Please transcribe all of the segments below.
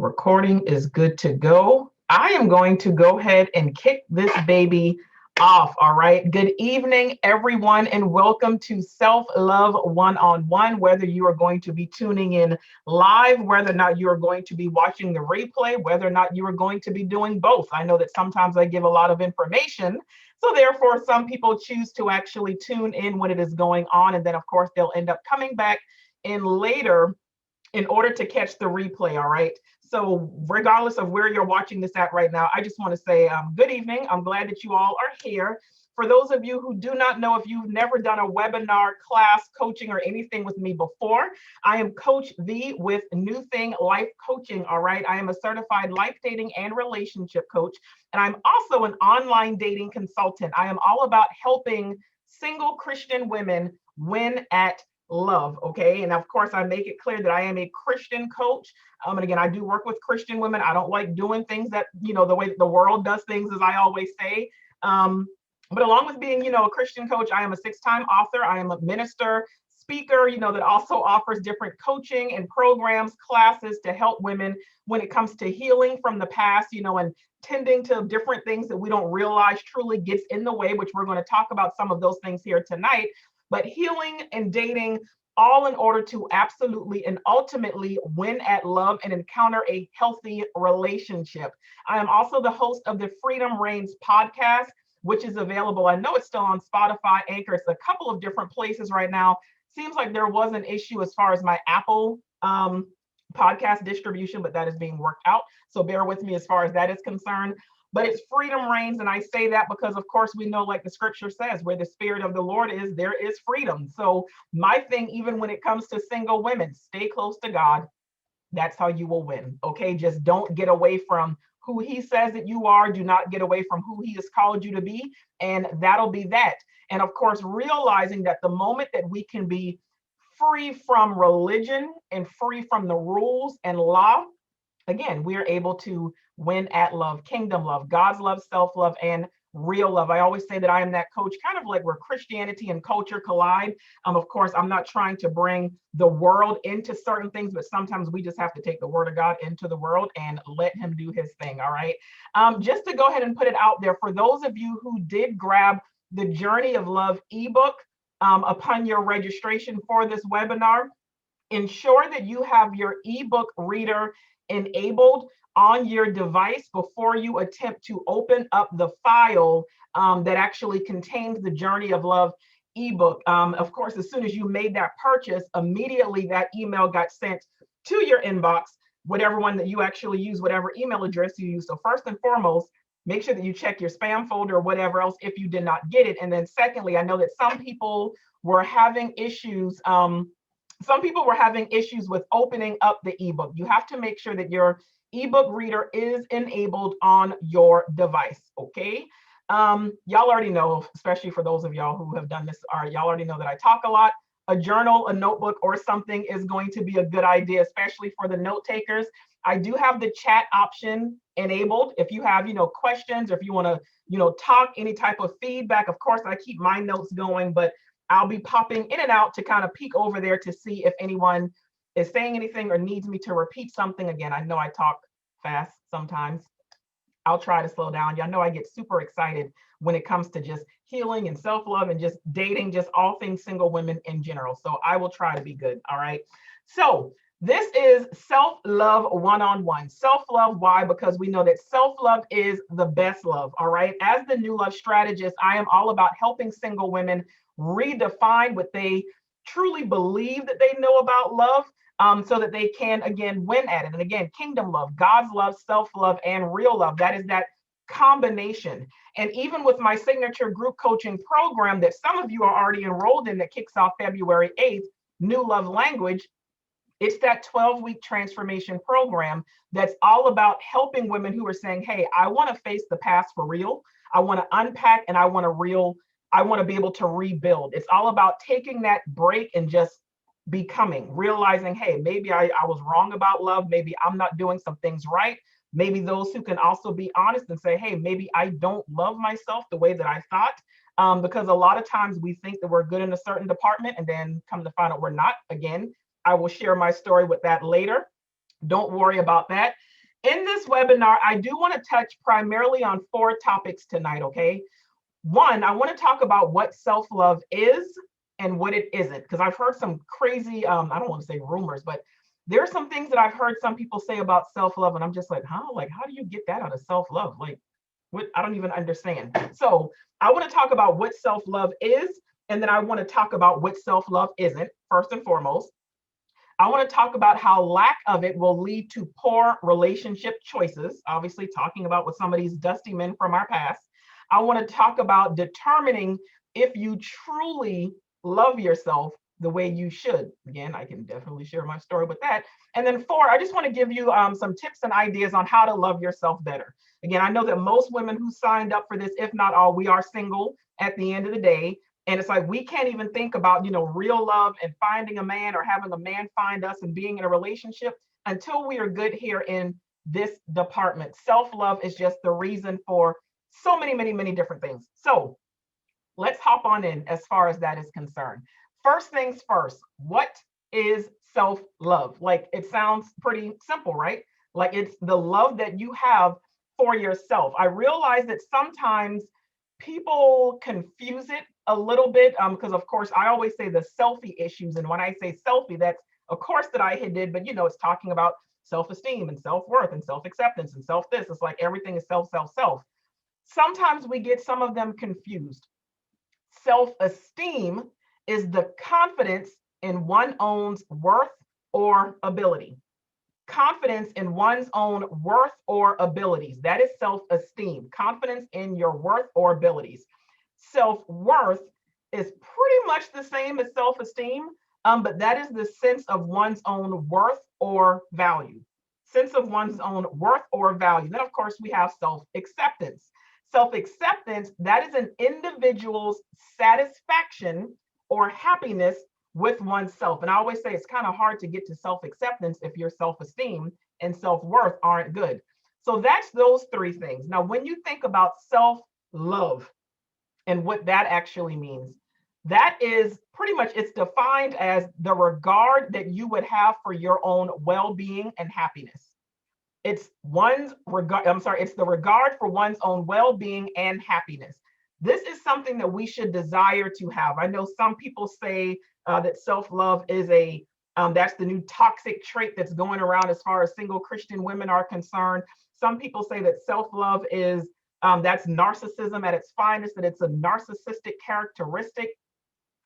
Recording is good to go. I am going to go ahead and kick this baby off. All right. Good evening, everyone, and welcome to Self Love One on One. Whether you are going to be tuning in live, whether or not you are going to be watching the replay, whether or not you are going to be doing both. I know that sometimes I give a lot of information. So, therefore, some people choose to actually tune in when it is going on. And then, of course, they'll end up coming back in later in order to catch the replay. All right. So, regardless of where you're watching this at right now, I just want to say good evening. I'm glad that you all are here. For those of you who do not know, if you've never done a webinar, class, coaching, or anything with me before, I am Coach V with New Thing Life Coaching. All right. I am a certified life dating and relationship coach, and I'm also an online dating consultant. I am all about helping single Christian women win at love. Okay. And of course, I make it clear that I am a Christian coach. And again, I do work with Christian women. I don't like doing things that, the way that the world does things, as I always say. But along with being, a Christian coach, I am a 6-time author. I am a minister, speaker, that also offers different coaching and programs, classes to help women when it comes to healing from the past, and tending to different things that we don't realize truly gets in the way, which we're going to talk about some of those things here tonight. But healing and dating, all in order to absolutely and ultimately win at love and encounter a healthy relationship. I am also the host of the Freedom Reigns podcast, which is available. I know it's still on Spotify, Anchor. It's a couple of different places right now. Seems like there was an issue as far as my Apple podcast distribution, but that is being worked out. So bear with me as far as that is concerned. But it's Freedom Reigns. And I say that because, of course, we know, like the scripture says, where the Spirit of the Lord is, there is freedom. So my thing, even when it comes to single women, stay close to God. That's how you will win. Okay. Just don't get away from who he says that you are. Do not get away from who he has called you to be. And that'll be that. And of course, realizing that the moment that we can be free from religion and free from the rules and law, again, we are able to win at love, kingdom love, God's love, self-love, and real love. I always say that I am that coach, kind of like where Christianity and culture collide. Of course, I'm not trying to bring the world into certain things, but sometimes we just have to take the word of God into the world and let him do his thing. All right. Just to go ahead and put it out there, for those of you who did grab the Journey of Love ebook upon your registration for this webinar, ensure that you have your ebook reader enabled on your device before you attempt to open up the file that actually contains the Journey of Love ebook. Of course, as soon as you made that purchase, immediately that email got sent to your inbox, whatever one that you actually use, whatever email address you use. So first and foremost, make sure that you check your spam folder or whatever else if you did not get it. And then secondly, I know that some people were having issues. Some people were having issues with opening up the ebook. You have to make sure that your ebook reader is enabled on your device. Okay. Y'all already know, especially for those of y'all who have done this, y'all already know that I talk a lot. A journal, a notebook, or something is going to be a good idea, especially for the note takers. I do have the chat option enabled. If you have, questions, or if you want to, talk, any type of feedback, of course, I keep my notes going, but I'll be popping in and out to kind of peek over there to see if anyone is saying anything or needs me to repeat something. Again, I know I talk fast sometimes. I'll try to slow down. Y'all know I get super excited when it comes to just healing and self-love and just dating, just all things single women in general. So I will try to be good. All right. So this is self-love one-on-one. Self-love, why? Because we know that self-love is the best love. All right. As the New Love strategist, I am all about helping single women redefine what they truly believe that they know about love, so that they can, again, win at it. And again, kingdom love, God's love, self-love, and real love. That is that combination. And even with my signature group coaching program that some of you are already enrolled in that kicks off February 8th, New Love Language, it's that 12-week transformation program that's all about helping women who are saying, hey, I want to face the past for real. I want to unpack and I want to be able to rebuild. It's all about taking that break and just becoming, realizing, hey, maybe I was wrong about love. Maybe I'm not doing some things right. Maybe those who can also be honest and say, hey, maybe I don't love myself the way that I thought. Because a lot of times we think that we're good in a certain department and then come to find out we're not. Again, I will share my story with that later. Don't worry about that. In this webinar, I do want to touch primarily on 4 topics tonight, okay? One, I want to talk about what self-love is and what it isn't, because I've heard some crazy, I don't want to say rumors, but there are some things that I've heard some people say about self-love, and I'm just like, huh? Like, how do you get that out of self-love? Like, what? I don't even understand. So I want to talk about what self-love is, and then I want to talk about what self-love isn't, first and foremost. I want to talk about how lack of it will lead to poor relationship choices, obviously talking about with some of these dusty men from our past. I want to talk about determining if you truly love yourself the way you should. Again, I can definitely share my story with that. And then 4, I just want to give you some tips and ideas on how to love yourself better. Again, I know that most women who signed up for this, if not all, we are single at the end of the day. And it's like we can't even think about, real love and finding a man or having a man find us and being in a relationship until we are good here in this department. Self-love is just the reason for so many, many, many different things. So let's hop on in as far as that is concerned. First things first, what is self-love? Like, it sounds pretty simple, right? Like, it's the love that you have for yourself. I realize that sometimes people confuse it a little bit because of course I always say the selfie issues, and when I say selfie, that's a course that I had did, but it's talking about self-esteem and self-worth and self-acceptance and self this. It's like everything is self, self, self. Sometimes we get some of them confused. Self-esteem is the confidence in one's own worth or ability. Confidence in one's own worth or abilities. That is self-esteem, confidence in your worth or abilities. Self-worth is pretty much the same as self-esteem, but that is the sense of one's own worth or value. Sense of one's own worth or value. Then, of course, we have self-acceptance. Self-acceptance, that is an individual's satisfaction or happiness with oneself. And I always say it's kind of hard to get to self-acceptance if your self-esteem and self-worth aren't good. So that's those 3 things. Now, when you think about self-love and what that actually means, that is pretty much, it's defined as the regard that you would have for your own well-being and happiness. It's it's the regard for one's own well-being and happiness. This is something that we should desire to have. I know some people say that self-love is that's the new toxic trait that's going around as far as single Christian women are concerned. Some people say that self-love is that's narcissism at its finest, that it's a narcissistic characteristic.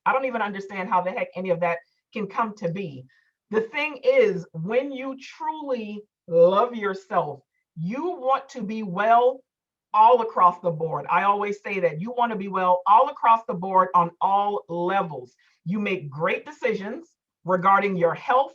I don't even understand how the heck any of that can come to be. The thing is, when you truly love yourself, you want to be well all across the board. I always say that you want to be well all across the board on all levels. You make great decisions regarding your health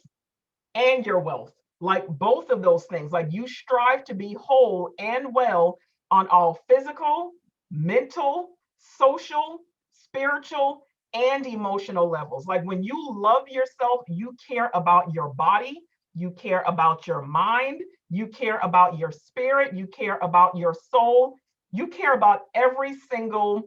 and your wealth, like both of those things. Like, you strive to be whole and well on all physical, mental, social, spiritual, and emotional levels. Like, when you love yourself, you care about your body, you care about your mind, you care about your spirit, you care about your soul, you care about every single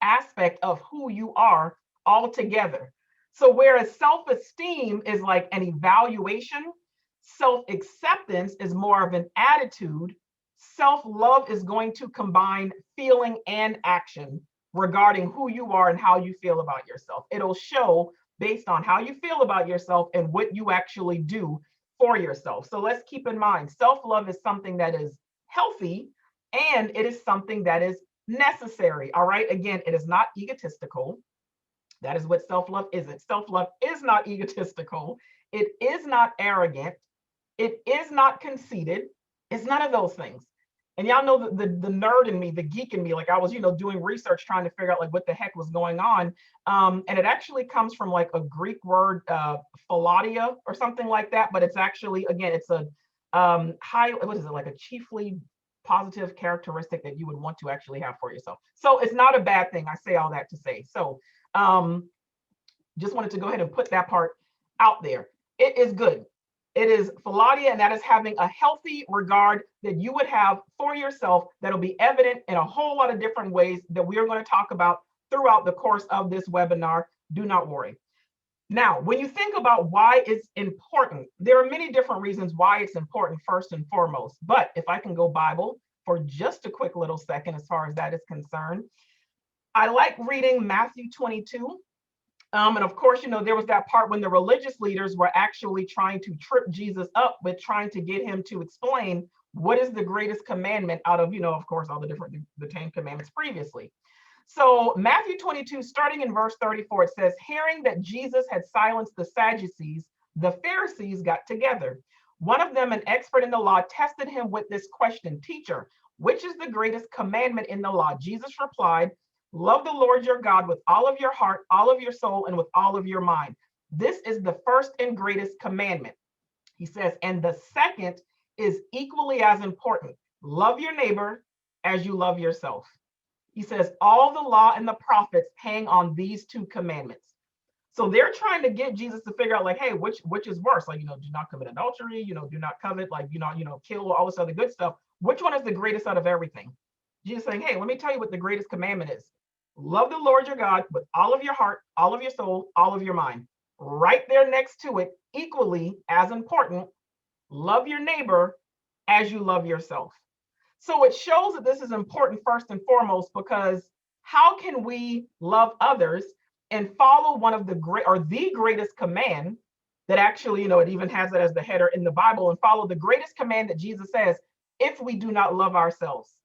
aspect of who you are all together. So whereas self-esteem is like an evaluation, self-acceptance is more of an attitude, self-love is going to combine feeling and action regarding who you are and how you feel about yourself. It'll show based on how you feel about yourself and what you actually do for yourself. So let's keep in mind, self-love is something that is healthy and it is something that is necessary. All right. Again, it is not egotistical. That is what self-love isn't. Self-love is not egotistical. It is not arrogant. It is not conceited. It's none of those things. And y'all know the nerd in me, the geek in me, like I was, doing research trying to figure out like what the heck was going on. And it actually comes from like a Greek word, philatia or something like that. But it's actually, again, it's a like a chiefly positive characteristic that you would want to actually have for yourself. So it's not a bad thing. I say all that to say. So just wanted to go ahead and put that part out there. It is good. It is philatia, and that is having a healthy regard that you would have for yourself that'll be evident in a whole lot of different ways that we are going to talk about throughout the course of this webinar. Do not worry. Now, when you think about why it's important, there are many different reasons why it's important first and foremost. But if I can go Bible for just a quick little second, as far as that is concerned, I like reading Matthew 22. And of course, there was that part when the religious leaders were actually trying to trip Jesus up with trying to get him to explain what is the greatest commandment out of, of course, all the 10 commandments previously. So Matthew 22, starting in verse 34, it says, hearing that Jesus had silenced the Sadducees, the Pharisees got together. One of them, an expert in the law, tested him with this question, teacher, which is the greatest commandment in the law? Jesus replied, love the Lord your God with all of your heart, all of your soul, and with all of your mind. This is the first and greatest commandment. He says, and the second is equally as important. Love your neighbor as you love yourself. He says, all the law and the prophets hang on these two commandments. So they're trying to get Jesus to figure out, like, hey, which is worse? Like, do not commit adultery, do not covet, like, kill, all this other good stuff. Which one is the greatest out of everything? Jesus saying, hey, let me tell you what the greatest commandment is. Love the Lord your God with all of your heart, all of your soul, all of your mind. Right there next to it, equally as important, love your neighbor as you love yourself. So it shows that this is important first and foremost, because how can we love others and follow one of the greatest command that actually, it even has it as the header in the Bible, and follow the greatest command that Jesus says, if we do not love ourselves?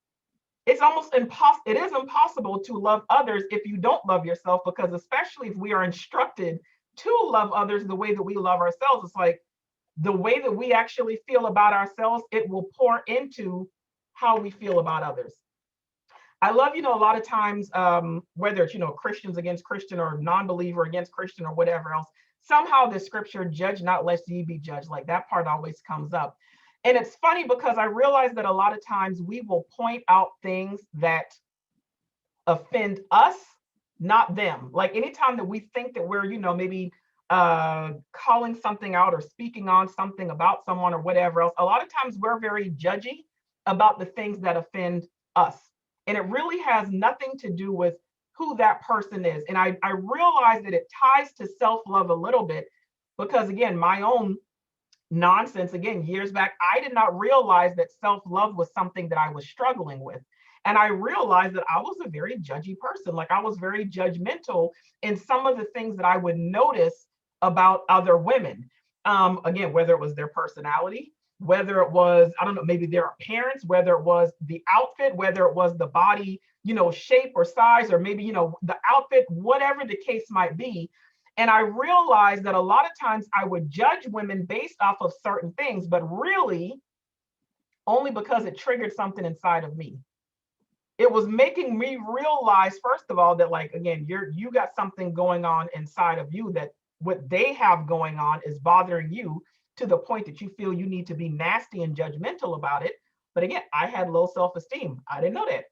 It's almost impossible. It is impossible to love others if you don't love yourself, because especially if we are instructed to love others the way that we love ourselves, it's like the way that we actually feel about ourselves, it will pour into how we feel about others. I love, a lot of times, whether it's, Christians against Christian or non-believer against Christian or whatever else, somehow the scripture, judge not lest ye be judged, like that part always comes up. And it's funny because I realize that a lot of times we will point out things that offend us, not them. Like anytime that we think that we're, maybe calling something out or speaking on something about someone or whatever else, a lot of times we're very judgy about the things that offend us. And it really has nothing to do with who that person is. And I realize that it ties to self-love a little bit, because again, my own nonsense, again, years back, I did not realize that self-love was something that I was struggling with. And I realized that I was a very judgy person. Like I was very judgmental in some of the things that I would notice about other women. Again, whether it was their personality, whether it was, I don't know, maybe their appearance, whether it was the outfit, whether it was the body, shape or size, or maybe, the outfit, whatever the case might be. And I realized that a lot of times I would judge women based off of certain things, but really only because it triggered something inside of me. It was making me realize, first of all, that like, again, you got something going on inside of you, that what they have going on is bothering you to the point that you feel you need to be nasty and judgmental about it. But again, I had low self-esteem. I didn't know that.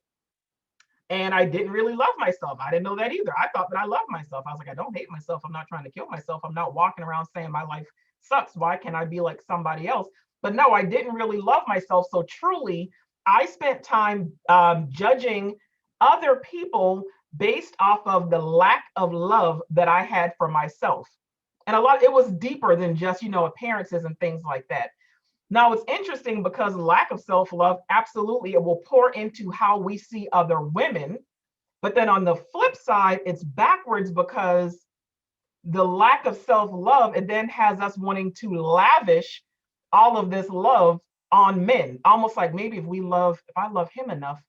And I didn't really love myself. I didn't know that either. I thought that I loved myself. I was like, I don't hate myself. I'm not trying to kill myself. I'm not walking around saying my life sucks. Why can't I be like somebody else? But no, I didn't really love myself. So truly, I spent time judging other people based off of the lack of love that I had for myself. And it was deeper than just, appearances and things like that. Now, it's interesting because lack of self-love, absolutely, it will pour into how we see other women. But then on the flip side, it's backwards, because the lack of self-love, it then has us wanting to lavish all of this love on men. Almost like maybe if I love him enough,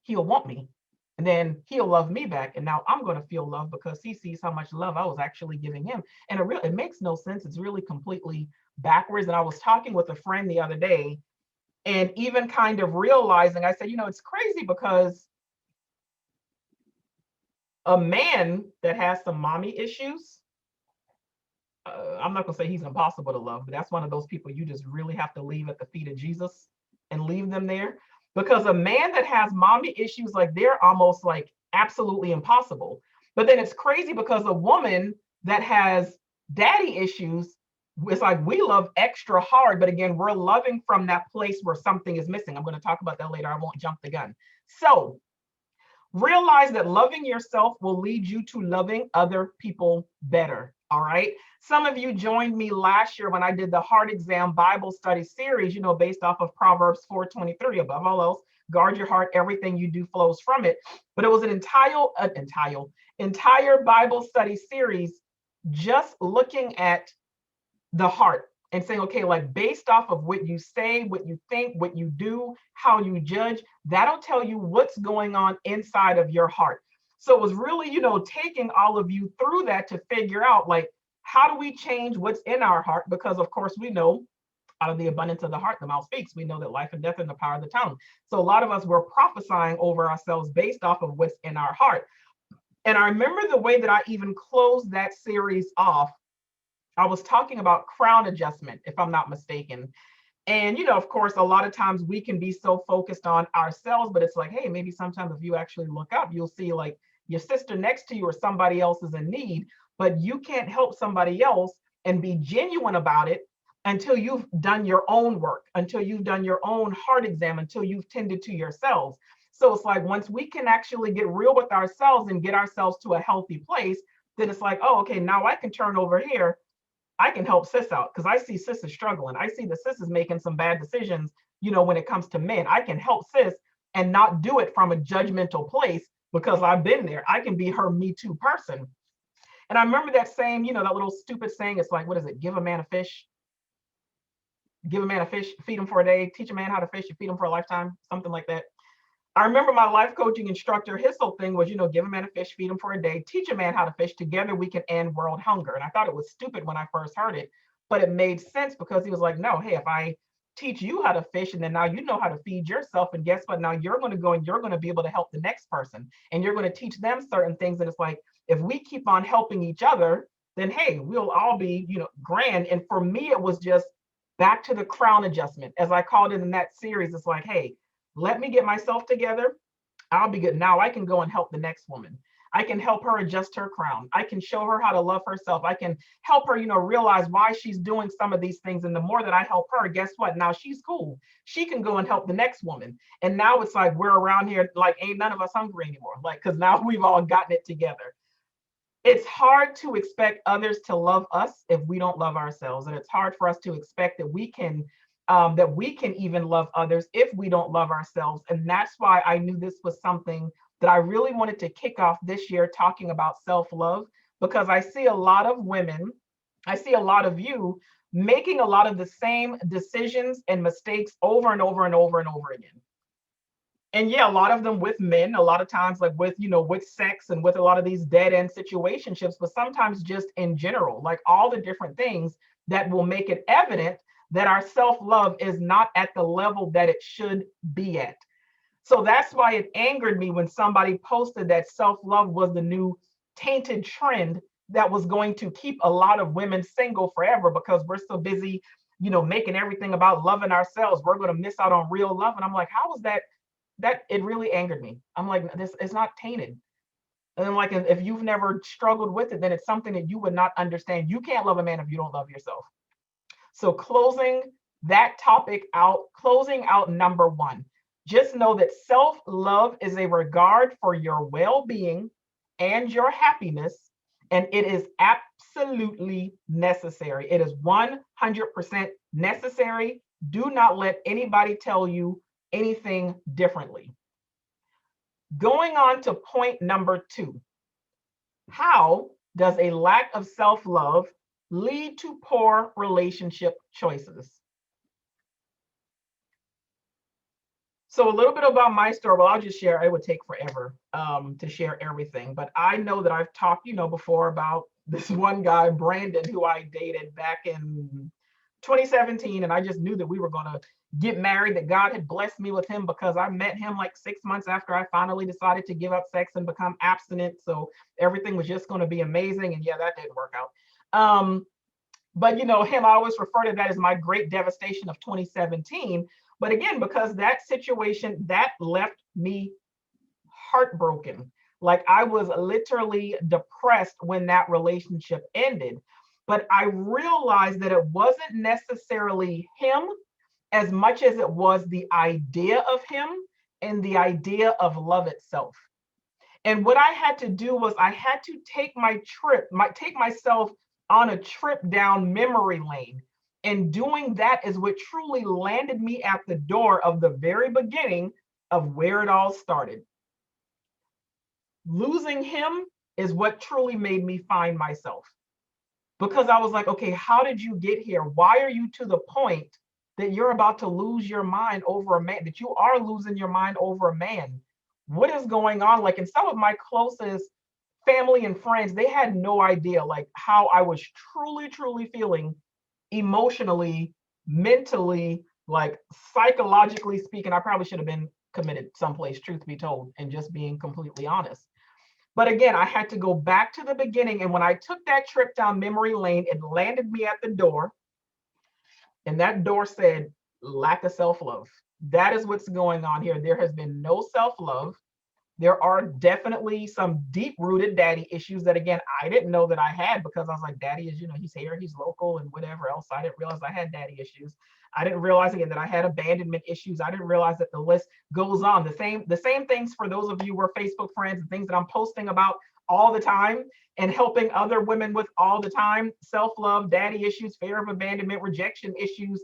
he'll want me. And then he'll love me back. And now I'm going to feel love because he sees how much love I was actually giving him. And it makes no sense. It's really completely backwards. And I was talking with a friend the other day, and even kind of realizing, I said, it's crazy because a man that has some mommy issues, I'm not going to say he's impossible to love, but that's one of those people you just really have to leave at the feet of Jesus and leave them there. Because a man that has mommy issues, like they're almost like absolutely impossible. But then it's crazy because a woman that has daddy issues, it's like we love extra hard. But again, we're loving from that place where something is missing. I'm going to talk about that later. I won't jump the gun. So realize that loving yourself will lead you to loving other people better. All right. Some of you joined me last year when I did the Heart Exam Bible Study series, based off of Proverbs 4:23. Above all else, guard your heart, everything you do flows from it. But it was an entire Bible study series just looking at the heart and saying, okay, like based off of what you say, what you think, what you do, how you judge, that'll tell you what's going on inside of your heart. So it was really, taking all of you through that to figure out, like, how do we change what's in our heart? Because of course we know out of the abundance of the heart, the mouth speaks. We know that life and death are in the power of the tongue. So a lot of us were prophesying over ourselves based off of what's in our heart. And I remember the way that I even closed that series off. I was talking about crown adjustment, if I'm not mistaken. And, of course, a lot of times we can be so focused on ourselves, but it's like, hey, maybe sometimes if you actually look up, you'll see like your sister next to you or somebody else is in need, but you can't help somebody else and be genuine about it until you've done your own work, until you've done your own heart exam, until you've tended to yourselves. So it's like once we can actually get real with ourselves and get ourselves to a healthy place, then it's like, oh, okay, now I can turn over here. I can help sis out because I see sis is struggling. I see the sis is making some bad decisions, when it comes to men. I can help sis and not do it from a judgmental place because I've been there. I can be her Me Too person. And I remember that saying, that little stupid saying, it's like, what is it? Give a man a fish, feed him for a day, teach a man how to fish, you feed him for a lifetime, something like that. I remember my life coaching instructor, his whole thing was, give a man a fish, feed him for a day, teach a man how to fish. Together we can end world hunger. And I thought it was stupid when I first heard it, but it made sense because he was like, no, hey, if I teach you how to fish and then now you know how to feed yourself, and guess what? Now you're going to go and you're going to be able to help the next person and you're going to teach them certain things. And it's like, if we keep on helping each other, then hey, we'll all be, grand. And for me, it was just back to the crown adjustment, as I called it in that series. It's like, hey, let me get myself together. I'll be good. Now I can go and help the next woman. I can help her adjust her crown. I can show her how to love herself. I can help her, realize why she's doing some of these things. And the more that I help her, guess what? Now she's cool. She can go and help the next woman. And now it's like we're around here, like, ain't none of us hungry anymore. Like, because now we've all gotten it together. It's hard to expect others to love us if we don't love ourselves. And it's hard for us to expect that we can even love others if we don't love ourselves. And that's why I knew this was something that I really wanted to kick off this year, talking about self-love, because I see a lot of women, I see a lot of you making a lot of the same decisions and mistakes over and over and over and over again. And yeah, a lot of them with men, a lot of times like with, with sex and with a lot of these dead end situationships, but sometimes just in general, like all the different things that will make it evident that our self-love is not at the level that it should be at. So that's why it angered me when somebody posted that self-love was the new tainted trend that was going to keep a lot of women single forever because we're so busy, making everything about loving ourselves. We're going to miss out on real love. And I'm like, how was that? That it really angered me. I'm like, this is not tainted. And I'm like, if you've never struggled with it, then it's something that you would not understand. You can't love a man if you don't love yourself. So closing that topic out, closing out number one, just know that self-love is a regard for your well-being and your happiness, and it is absolutely necessary. It is 100% necessary. Do not let anybody tell you anything differently. Going on to point number two, how does a lack of self-love lead to poor relationship choices? So a little bit about my story. Well, I'll just share. It would take forever to share everything, but I know that I've talked, before about this one guy, Brandon, who I dated back in 2017, and I just knew that we were going to get married, that God had blessed me with him because I met him like 6 months after I finally decided to give up sex and become abstinent. So everything was just going to be amazing. And yeah, that didn't work out. But him, I always refer to that as my great devastation of 2017. But again, because that situation, that left me heartbroken. Like I was literally depressed when that relationship ended. But I realized that it wasn't necessarily him as much as it was the idea of him and the idea of love itself. And what I had to do was I had to take myself on a trip down memory lane. And doing that is what truly landed me at the door of the very beginning of where it all started. Losing him is what truly made me find myself, because I was like, okay, how did you get here? Why are you to the point that you're about to lose your mind over a man, that you are losing your mind over a man? What is going on? Like, and some of my closest family and friends, they had no idea like how I was truly, truly feeling emotionally, mentally, like psychologically speaking. I probably should have been committed someplace, truth be told, and just being completely honest. But again, I had to go back to the beginning. And when I took that trip down memory lane, it landed me at the door. And that door said, lack of self love. That is what's going on here. There has been no self love. There are definitely some deep rooted daddy issues that, again, I didn't know that I had, because I was like, daddy is, he's here, he's local, and whatever else. I didn't realize I had daddy issues. I didn't realize, again, that I had abandonment issues. I didn't realize that the list goes on. The same things for those of you who are Facebook friends, and things that I'm posting about all the time and helping other women with all the time: self-love, daddy issues, fear of abandonment, rejection issues.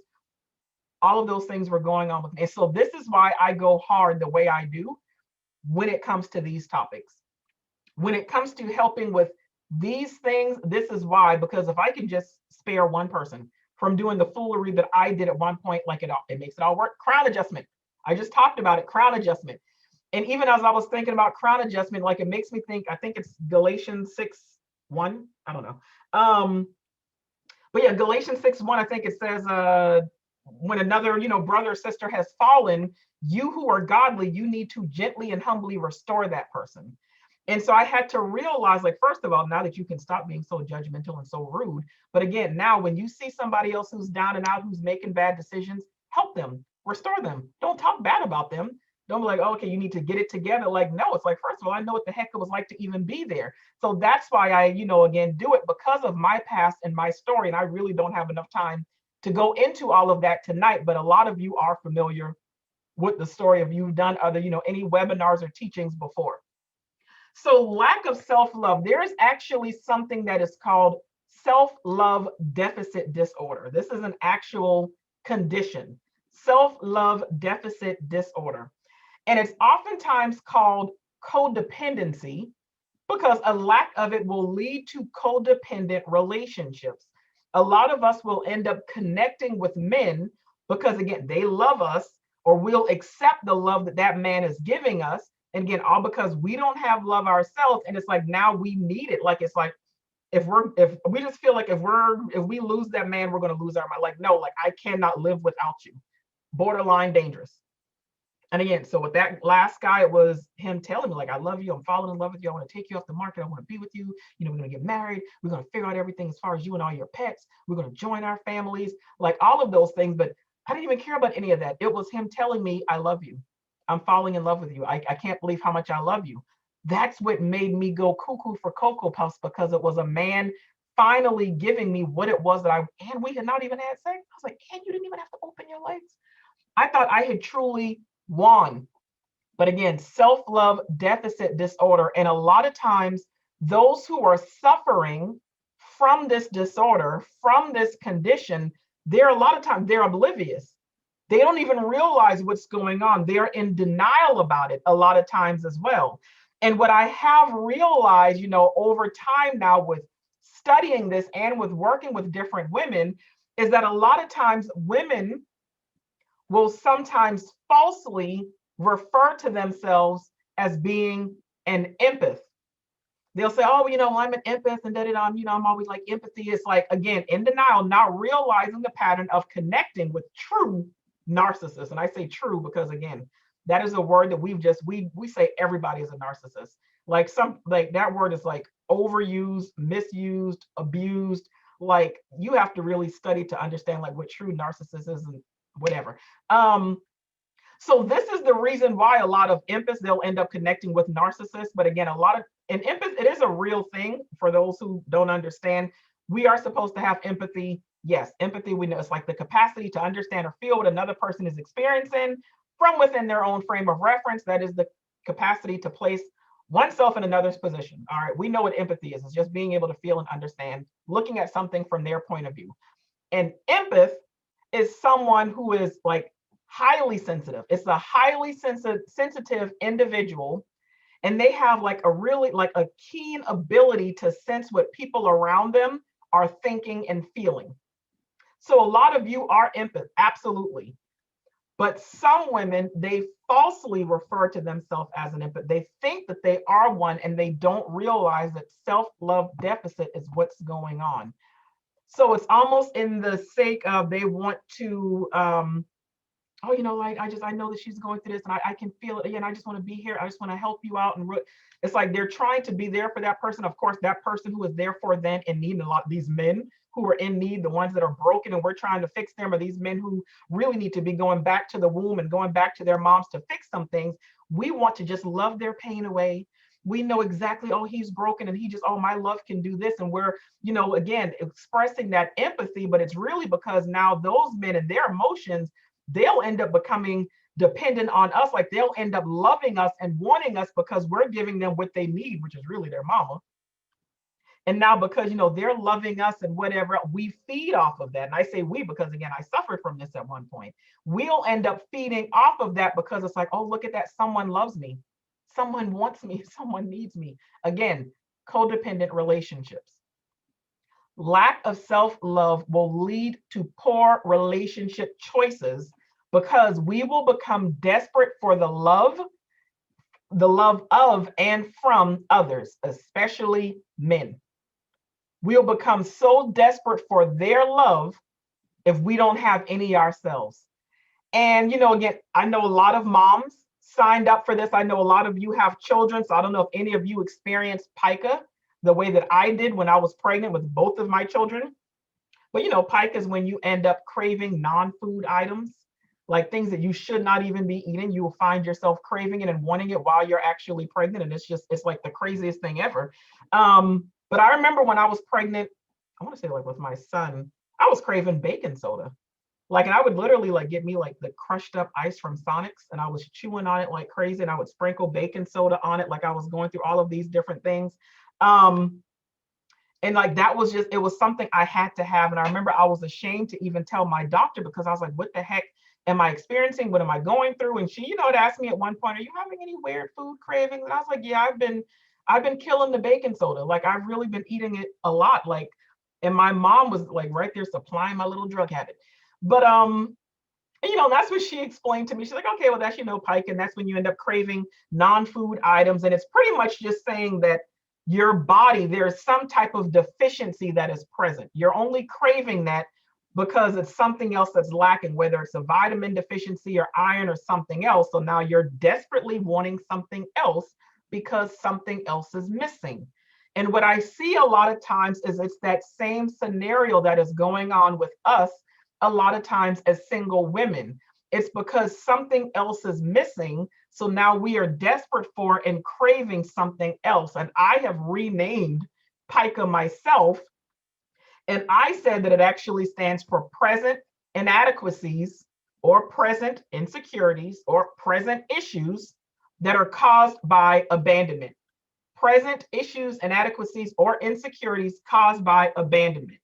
All of those things were going on with me. And so this is why I go hard the way I do when it comes to these topics. When it comes to helping with these things, this is why, because if I can just spare one person from doing the foolery that I did at one point, like it makes it all work. Crown adjustment. I just talked about it, crown adjustment. And even as I was thinking about crown adjustment, like it makes me think, I think it's Galatians 6:1. I don't know. But yeah, Galatians 6:1, I think it says, when another, brother or sister has fallen, you who are godly, you need to gently and humbly restore that person. And so I had to realize, like, first of all, now that you can stop being so judgmental and so rude. But again, now when you see somebody else who's down and out, who's making bad decisions, help them, restore them. Don't talk bad about them. Don't be like, oh, okay, you need to get it together. Like, no, it's like, first of all, I know what the heck it was like to even be there. So that's why I, again, do it, because of my past and my story. And I really don't have enough time to go into all of that tonight. But a lot of you are familiar with the story, if you've done other, any webinars or teachings before. So lack of self-love, there is actually something that is called self-love deficit disorder. This is an actual condition, self-love deficit disorder. And it's oftentimes called codependency, because a lack of it will lead to codependent relationships. A lot of us will end up connecting with men because, again, they love us, or we'll accept the love that that man is giving us. And again, all because we don't have love ourselves. And it's like, now we need it. Like, it's like, if we just feel like if we lose that man, we're going to lose our mind. Like, no, like, I cannot live without you. Borderline dangerous. And again, so with that last guy, it was him telling me, like, I love you, I'm falling in love with you, I want to take you off the market, I want to be with you, we're going to get married, we're going to figure out everything as far as you and all your pets, we're going to join our families, like all of those things. But I didn't even care about any of that. It was him telling me, I love you, I'm falling in love with you, I can't believe how much I love you. That's what made me go cuckoo for Cocoa Puffs, because it was a man finally giving me what it was that and we had not even had sex. I was like, and you didn't even have to open your legs. I thought I had truly won. But again, self-love deficit disorder. And a lot of times, those who are suffering from this disorder, from this condition, they're a lot of times they're oblivious. They don't even realize what's going on. They're in denial about it a lot of times as well. And what I have realized, over time now, with studying this and with working with different women, is that a lot of times women will sometimes falsely refer to themselves as being an empath. They'll say, oh, I'm an empath, and I'm always like, empathy is like, again, in denial, not realizing the pattern of connecting with true narcissists. And I say true because, again, that is a word that we say everybody is a narcissist. Like that word is like overused, misused, abused. Like, you have to really study to understand like what true narcissist is and whatever. So this is the reason why a lot of empaths, they'll end up connecting with narcissists. But again, an empath, it is a real thing. For those who don't understand, we are supposed to have empathy. Yes, empathy, we know, it's like the capacity to understand or feel what another person is experiencing from within their own frame of reference. That is the capacity to place oneself in another's position. All right, we know what empathy is. It's just being able to feel and understand looking at something from their point of view. And empath is someone who is like highly sensitive. It's a highly sensitive individual, and they have like a really like a keen ability to sense what people around them are thinking and feeling. So a lot of you are empath, absolutely. But some women, they falsely refer to themselves as an empath. They think that they are one, and they don't realize that self-love deficit is what's going on. So it's almost in the sake of they want to oh, like I know that she's going through this, and I can feel it. And I just want to be here. I just want to help you out. And it's like they're trying to be there for that person. Of course, that person who is there for them in need, a lot these men who are in need, the ones that are broken and we're trying to fix them, are these men who really need to be going back to the womb and going back to their moms to fix some things. We want to just love their pain away. We know exactly, oh, he's broken and he just, oh, my love can do this. And we're, again, expressing that empathy, but it's really because now those men and their emotions, they'll end up becoming dependent on us. Like they'll end up loving us and wanting us because we're giving them what they need, which is really their mama. And now because, they're loving us and whatever, we feed off of that. And I say we, because again, I suffered from this at one point. We'll end up feeding off of that because it's like, oh, look at that. Someone loves me. Someone wants me. Someone needs me. Again, codependent relationships. Lack of self-love will lead to poor relationship choices because we will become desperate for the love of and from others, especially men. We'll become so desperate for their love if we don't have any ourselves. And, again, I know a lot of moms signed up for this. I know a lot of you have children, so I don't know if any of you experienced pica the way that I did when I was pregnant with both of my children. But, pica is when you end up craving non-food items, like things that you should not even be eating. You will find yourself craving it and wanting it while you're actually pregnant. And it's like the craziest thing ever. But I remember when I was pregnant, I want to say like with my son, I was craving baking soda. Like, and I would literally like get me like the crushed up ice from Sonic's, and I was chewing on it like crazy, and I would sprinkle baking soda on it. Like I was going through all of these different things. And like, that was just, it was something I had to have. And I remember I was ashamed to even tell my doctor because I was like, what the heck am I experiencing? What am I going through? And she, had asked me at one point, are you having any weird food cravings? And I was like, yeah, I've been killing the baking soda. Like I've really been eating it a lot. Like, and my mom was like right there supplying my little drug habit. But that's what she explained to me. She's like, okay, well, that's pike, and that's when you end up craving non-food items. And it's pretty much just saying that your body, there's some type of deficiency that is present. You're only craving that because it's something else that's lacking, whether it's a vitamin deficiency or iron or something else. So now you're desperately wanting something else because something else is missing. And what I see a lot of times is it's that same scenario that is going on with us a lot of times as single women. It's because something else is missing. So now we are desperate for and craving something else. And I have renamed pica myself. And I said that it actually stands for present inadequacies or present insecurities or present issues that are caused by abandonment. Present issues, inadequacies, or insecurities caused by abandonment.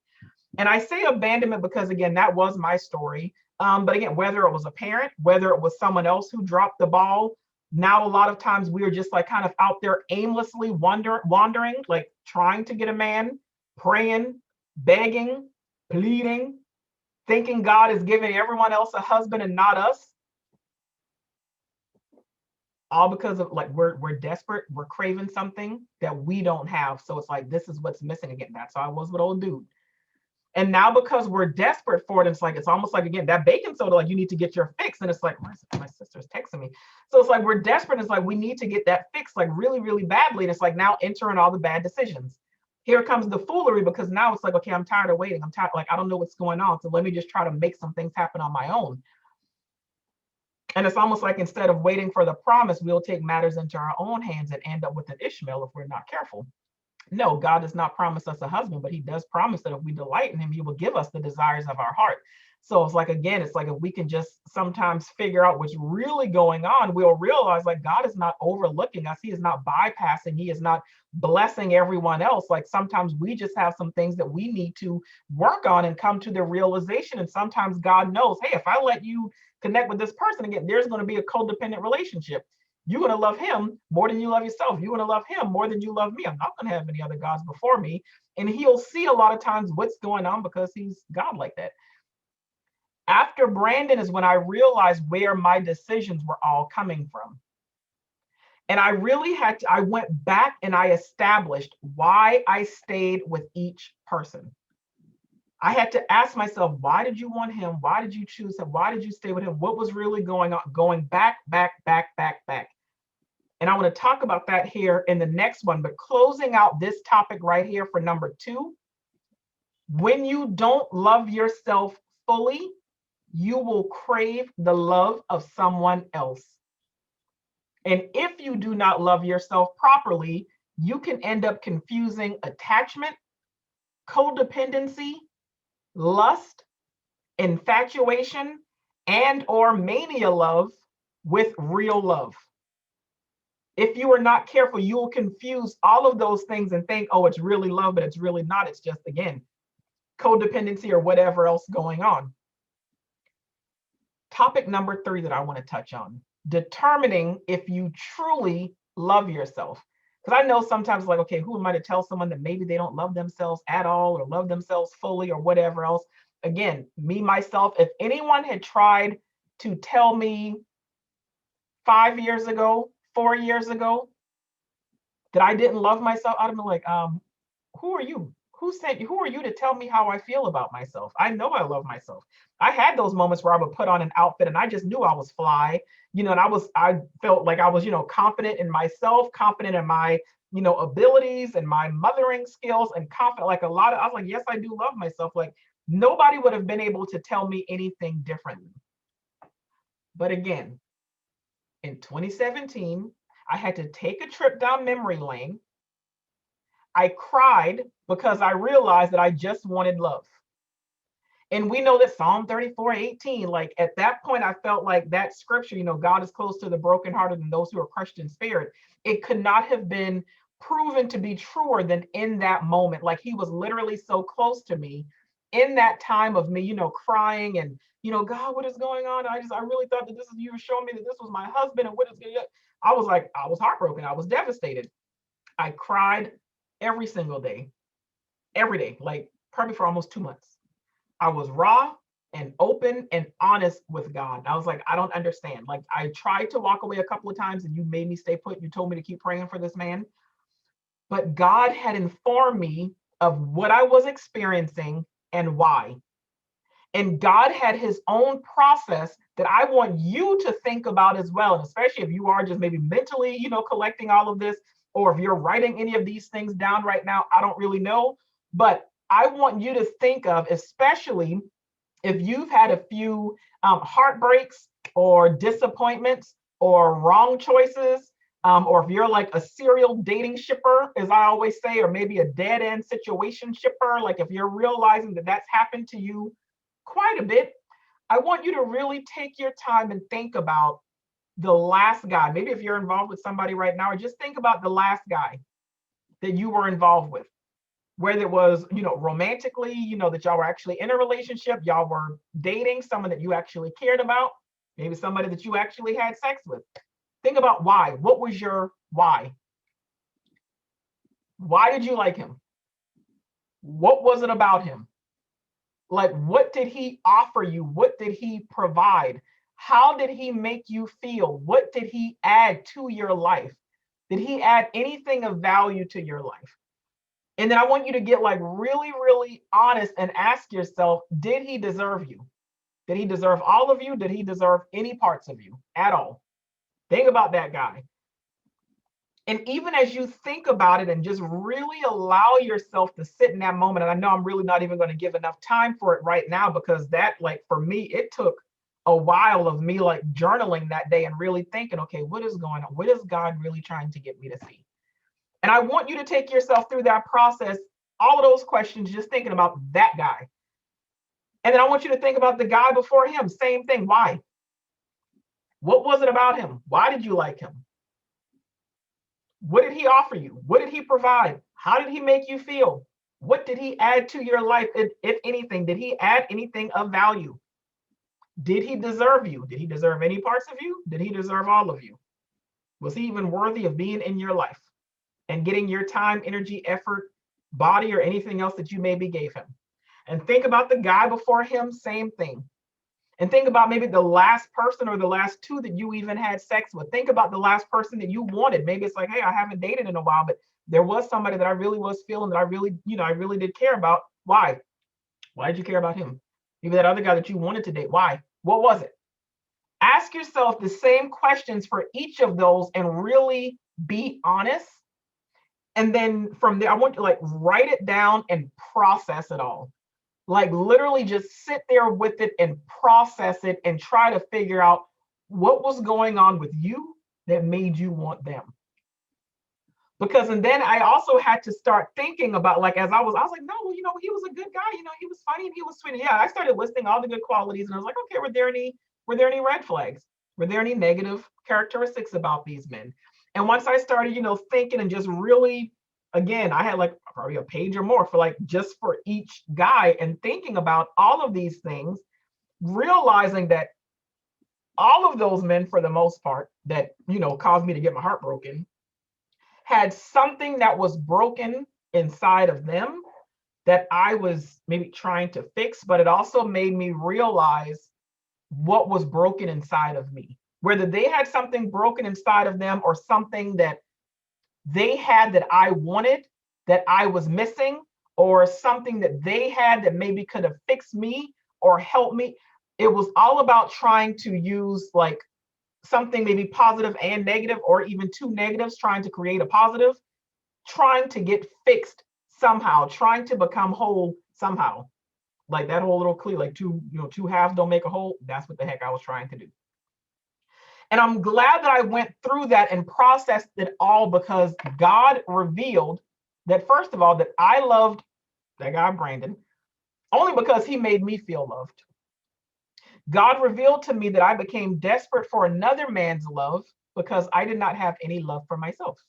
And I say abandonment because, again, that was my story. But again, whether it was a parent, whether it was someone else who dropped the ball, now a lot of times we're just like kind of out there aimlessly wandering, like trying to get a man, praying, begging, pleading, thinking God is giving everyone else a husband and not us. All because of like we're desperate, we're craving something that we don't have. So it's like, this is what's missing again. That's how I was with old dude. And now because we're desperate for it, it's almost like, again, that baking soda, like you need to get your fix. And it's like, my sister's texting me. So it's like, we're desperate. It's like, we need to get that fix like really, really badly. And it's like now entering all the bad decisions. Here comes the foolery, because now it's like, okay, I'm tired of waiting. I'm tired. Like, I don't know what's going on. So let me just try to make some things happen on my own. And it's almost like instead of waiting for the promise, we'll take matters into our own hands and end up with an Ishmael if we're not careful. No, God does not promise us a husband, but he does promise that if we delight in him, he will give us the desires of our heart. So it's like, again, it's like if we can just sometimes figure out what's really going on, we'll realize like God is not overlooking us. He is not bypassing. He is not blessing everyone else. Like sometimes we just have some things that we need to work on and come to the realization. And sometimes God knows, hey, if I let you connect with this person again, there's going to be a codependent relationship. You're going to love him more than you love yourself. You're going to love him more than you love me. I'm not going to have any other gods before me. And he'll see a lot of times what's going on because he's God like that. After Brandon is when I realized where my decisions were all coming from. And I really I went back and I established why I stayed with each person. I had to ask myself, why did you want him? Why did you choose him? Why did you stay with him? What was really going on? Going back. And I want to talk about that here in the next one, but closing out this topic right here for number 2, when you don't love yourself fully, you will crave the love of someone else. And if you do not love yourself properly, you can end up confusing attachment, codependency, lust, infatuation, and or mania love with real love. If you are not careful, you will confuse all of those things and think, oh, it's really love, but it's really not. It's just, again, codependency or whatever else going on. Topic number 3 that I want to touch on, determining if you truly love yourself. Because I know sometimes like, okay, who am I to tell someone that maybe they don't love themselves at all or love themselves fully or whatever else? Again, me, myself, if anyone had tried to tell me 5 years ago, 4 years ago, that I didn't love myself, I'd have been like, who are you? Who are you to tell me how I feel about myself? I know I love myself. I had those moments where I would put on an outfit and I just knew I was fly, and I felt like I was, confident in myself, confident in my, abilities and my mothering skills and confident, like I was like, yes, I do love myself. Like nobody would have been able to tell me anything differently. But again, in 2017, I had to take a trip down memory lane. I cried because I realized that I just wanted love. And we know that Psalm 34:18, like at that point, I felt like that scripture, God is close to the brokenhearted and those who are crushed in spirit. It could not have been proven to be truer than in that moment. Like he was literally so close to me in that time of me, crying and, God, what is going on? I really thought that this is, you were showing me that this was my husband and what is going on? I was heartbroken. I was devastated. I cried every single day, every day, like probably for almost 2 months. I was raw and open and honest with God. I was like, I don't understand. Like I tried to walk away a couple of times and you made me stay put. You told me to keep praying for this man. But God had informed me of what I was experiencing and why. And God had his own process that I want you to think about as well. And especially if you are just maybe mentally, collecting all of this, or if you're writing any of these things down right now, I don't really know. But I want you to think of, especially if you've had a few heartbreaks or disappointments or wrong choices, or if you're like a serial dating shipper, as I always say, or maybe a dead end situation shipper, like if you're realizing that that's happened to you quite a bit, I want you to really take your time and think about the last guy. Maybe if you're involved with somebody right now, or just think about the last guy that you were involved with, whether it was, romantically, that y'all were actually in a relationship, y'all were dating someone that you actually cared about, maybe somebody that you actually had sex with. Think about why. What was your why? Why did you like him? What was it about him? Like, what did he offer you? What did he provide? How did he make you feel? What did he add to your life? Did he add anything of value to your life? And then I want you to get like really, really honest and ask yourself, did he deserve you? Did he deserve all of you? Did he deserve any parts of you at all? Think about that guy. And even as you think about it and just really allow yourself to sit in that moment, and I know I'm really not even going to give enough time for it right now, because that, like for me, it took a while of me like journaling that day and really thinking, okay, what is going on? What is God really trying to get me to see? And I want you to take yourself through that process, all of those questions, just thinking about that guy. And then I want you to think about the guy before him. Same thing. Why? What was it about him? Why did you like him? What did he offer you? What did he provide? How did he make you feel? What did he add to your life, if anything? Did he add anything of value? Did he deserve you? Did he deserve any parts of you? Did he deserve all of you? Was he even worthy of being in your life and getting your time, energy, effort, body, or anything else that you maybe gave him? And think about the guy before him, same thing. And think about maybe the last person or the last two that you even had sex with. Think about the last person that you wanted. Maybe it's like, hey, I haven't dated in a while, but there was somebody that I really was feeling that I really, I really did care about. Why? Why did you care about him? Maybe that other guy that you wanted to date. Why? What was it? Ask yourself the same questions for each of those and really be honest. And then from there, I want you to like write it down and process it all. Like literally just sit there with it and process it and try to figure out what was going on with you that made you want them. Because, and then I also had to start thinking about, like, as I was like, no, he was a good guy, he was funny and he was sweet. And yeah, I started listing all the good qualities and I was like, okay, were there any red flags? Were there any negative characteristics about these men? And once I started, thinking and just really, again, I had like probably a page or more for like just for each guy and thinking about all of these things, realizing that all of those men, for the most part, that, caused me to get my heart broken, had something that was broken inside of them that I was maybe trying to fix, but it also made me realize what was broken inside of me. Whether they had something broken inside of them or something that they had that I wanted, that I was missing, or something that they had that maybe could have fixed me or helped me. It was all about trying to use like something maybe positive and negative, or even two negatives, trying to create a positive, trying to get fixed somehow, trying to become whole somehow. Like that whole little clear, like two halves don't make a whole. That's what the heck I was trying to do. And I'm glad that I went through that and processed it all, because God revealed that, first of all, that I loved that guy, Brandon, only because he made me feel loved. God revealed to me that I became desperate for another man's love because I did not have any love for myself.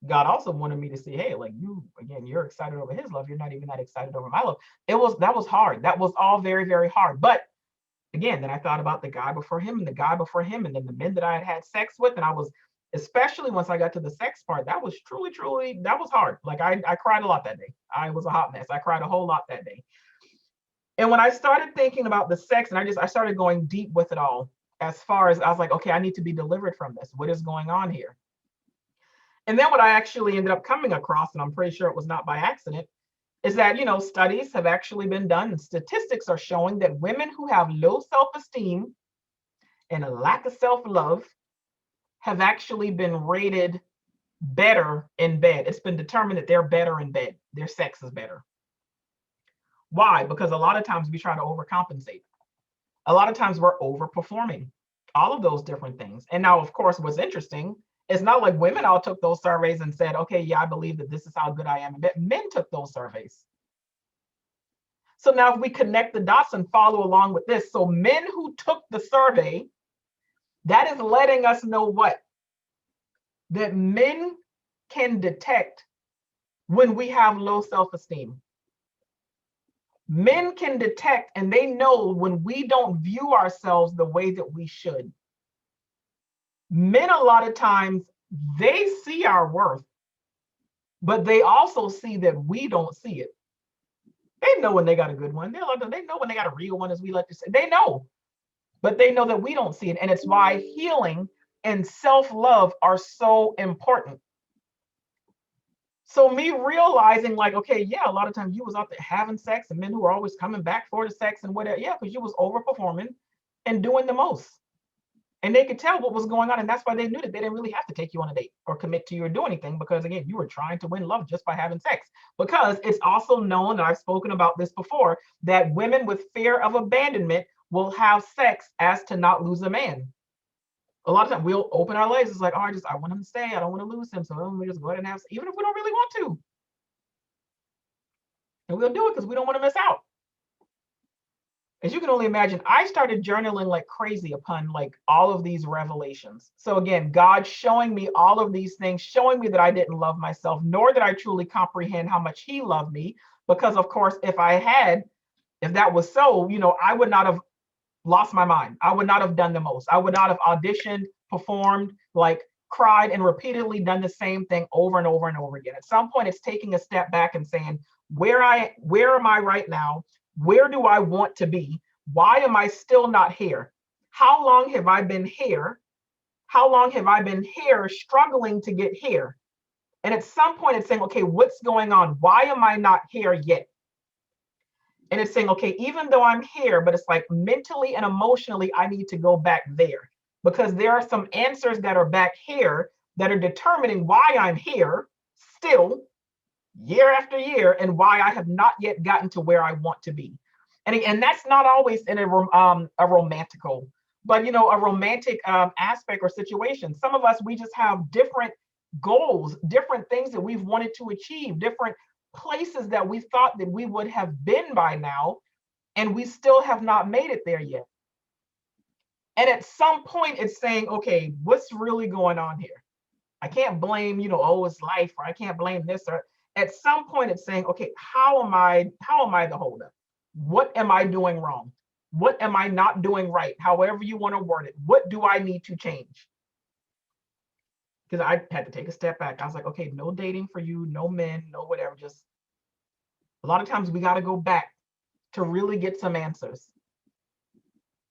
God also wanted me to see, hey, like you're excited over his love. You're not even that excited over my love. That was hard. That was all very, very hard. But again, then I thought about the guy before him and the guy before him, and then the men that I had had sex with. And I was, especially once I got to the sex part, that was truly, truly, that was hard. Like I cried a lot that day. I was a hot mess. I cried a whole lot that day. And when I started thinking about the sex, and I started going deep with it all, as far as I was like, okay, I need to be delivered from this. What is going on here? And then what I actually ended up coming across, and I'm pretty sure it was not by accident, is that, studies have actually been done and statistics are showing that women who have low self-esteem and a lack of self-love have actually been rated better in bed. It's been determined that they're better in bed. Their sex is better. Why? Because a lot of times we try to overcompensate. A lot of times we're overperforming, all of those different things. And now, of course, what's interesting, it's not like women all took those surveys and said, okay, yeah, I believe that this is how good I am. Men took those surveys. So now if we connect the dots and follow along with this, so men who took the survey, that is letting us know what? That men can detect when we have low self-esteem. Men can detect and they know when we don't view ourselves the way that we should. Men, a lot of times, they see our worth, but they also see that we don't see it. They know when they got a good one. They know when they got a real one, as we like to say. They know, but they know that we don't see it. And it's why healing and self-love are so important. So me realizing like, okay, yeah, a lot of times you was out there having sex and men who are always coming back for the sex and whatever. Yeah, because you was overperforming and doing the most. And they could tell what was going on. And that's why they knew that they didn't really have to take you on a date or commit to you or do anything. Because again, you were trying to win love just by having sex. Because it's also known, and I've spoken about this before, that women with fear of abandonment will have sex as to not lose a man. A lot of times we'll open our legs. It's like, oh, I want him to stay. I don't want to lose him. So we just go ahead and have, even if we don't really want to. And we'll do it because we don't want to miss out. As you can only imagine, I started journaling like crazy upon like all of these revelations. So again, God showing me all of these things, showing me that I didn't love myself, nor did I truly comprehend how much he loved me. Because of course, if that was so, I would not have lost my mind. I would not have done the most. I would not have auditioned, performed, like cried, and repeatedly done the same thing over and over and over again. At some point, it's taking a step back and saying, where am I right now? Where do I want to be? Why am I still not here? How long have I been here? How long have I been here struggling to get here? And at some point, it's saying, okay, what's going on? Why am I not here yet? And it's saying, okay, even though I'm here, but it's like mentally and emotionally, I need to go back there because there are some answers that are back here that are determining why I'm here still year after year and why I have not yet gotten to where I want to be. And that's not always in a romantical, but a romantic aspect or situation. Some of us, we just have different goals, different things that we've wanted to achieve, different places that we thought that we would have been by now, and we still have not made it there yet. And at some point, it's saying, okay, what's really going on here? I can't blame, oh, it's life, or I can't blame this. Or at some point, it's saying, okay, how am I the holdup? What am I doing wrong? What am I not doing right? However you want to word it. What do I need to change? Because I had to take a step back. I was like, okay, no dating for you, no men, no whatever. Just a lot of times we got to go back to really get some answers.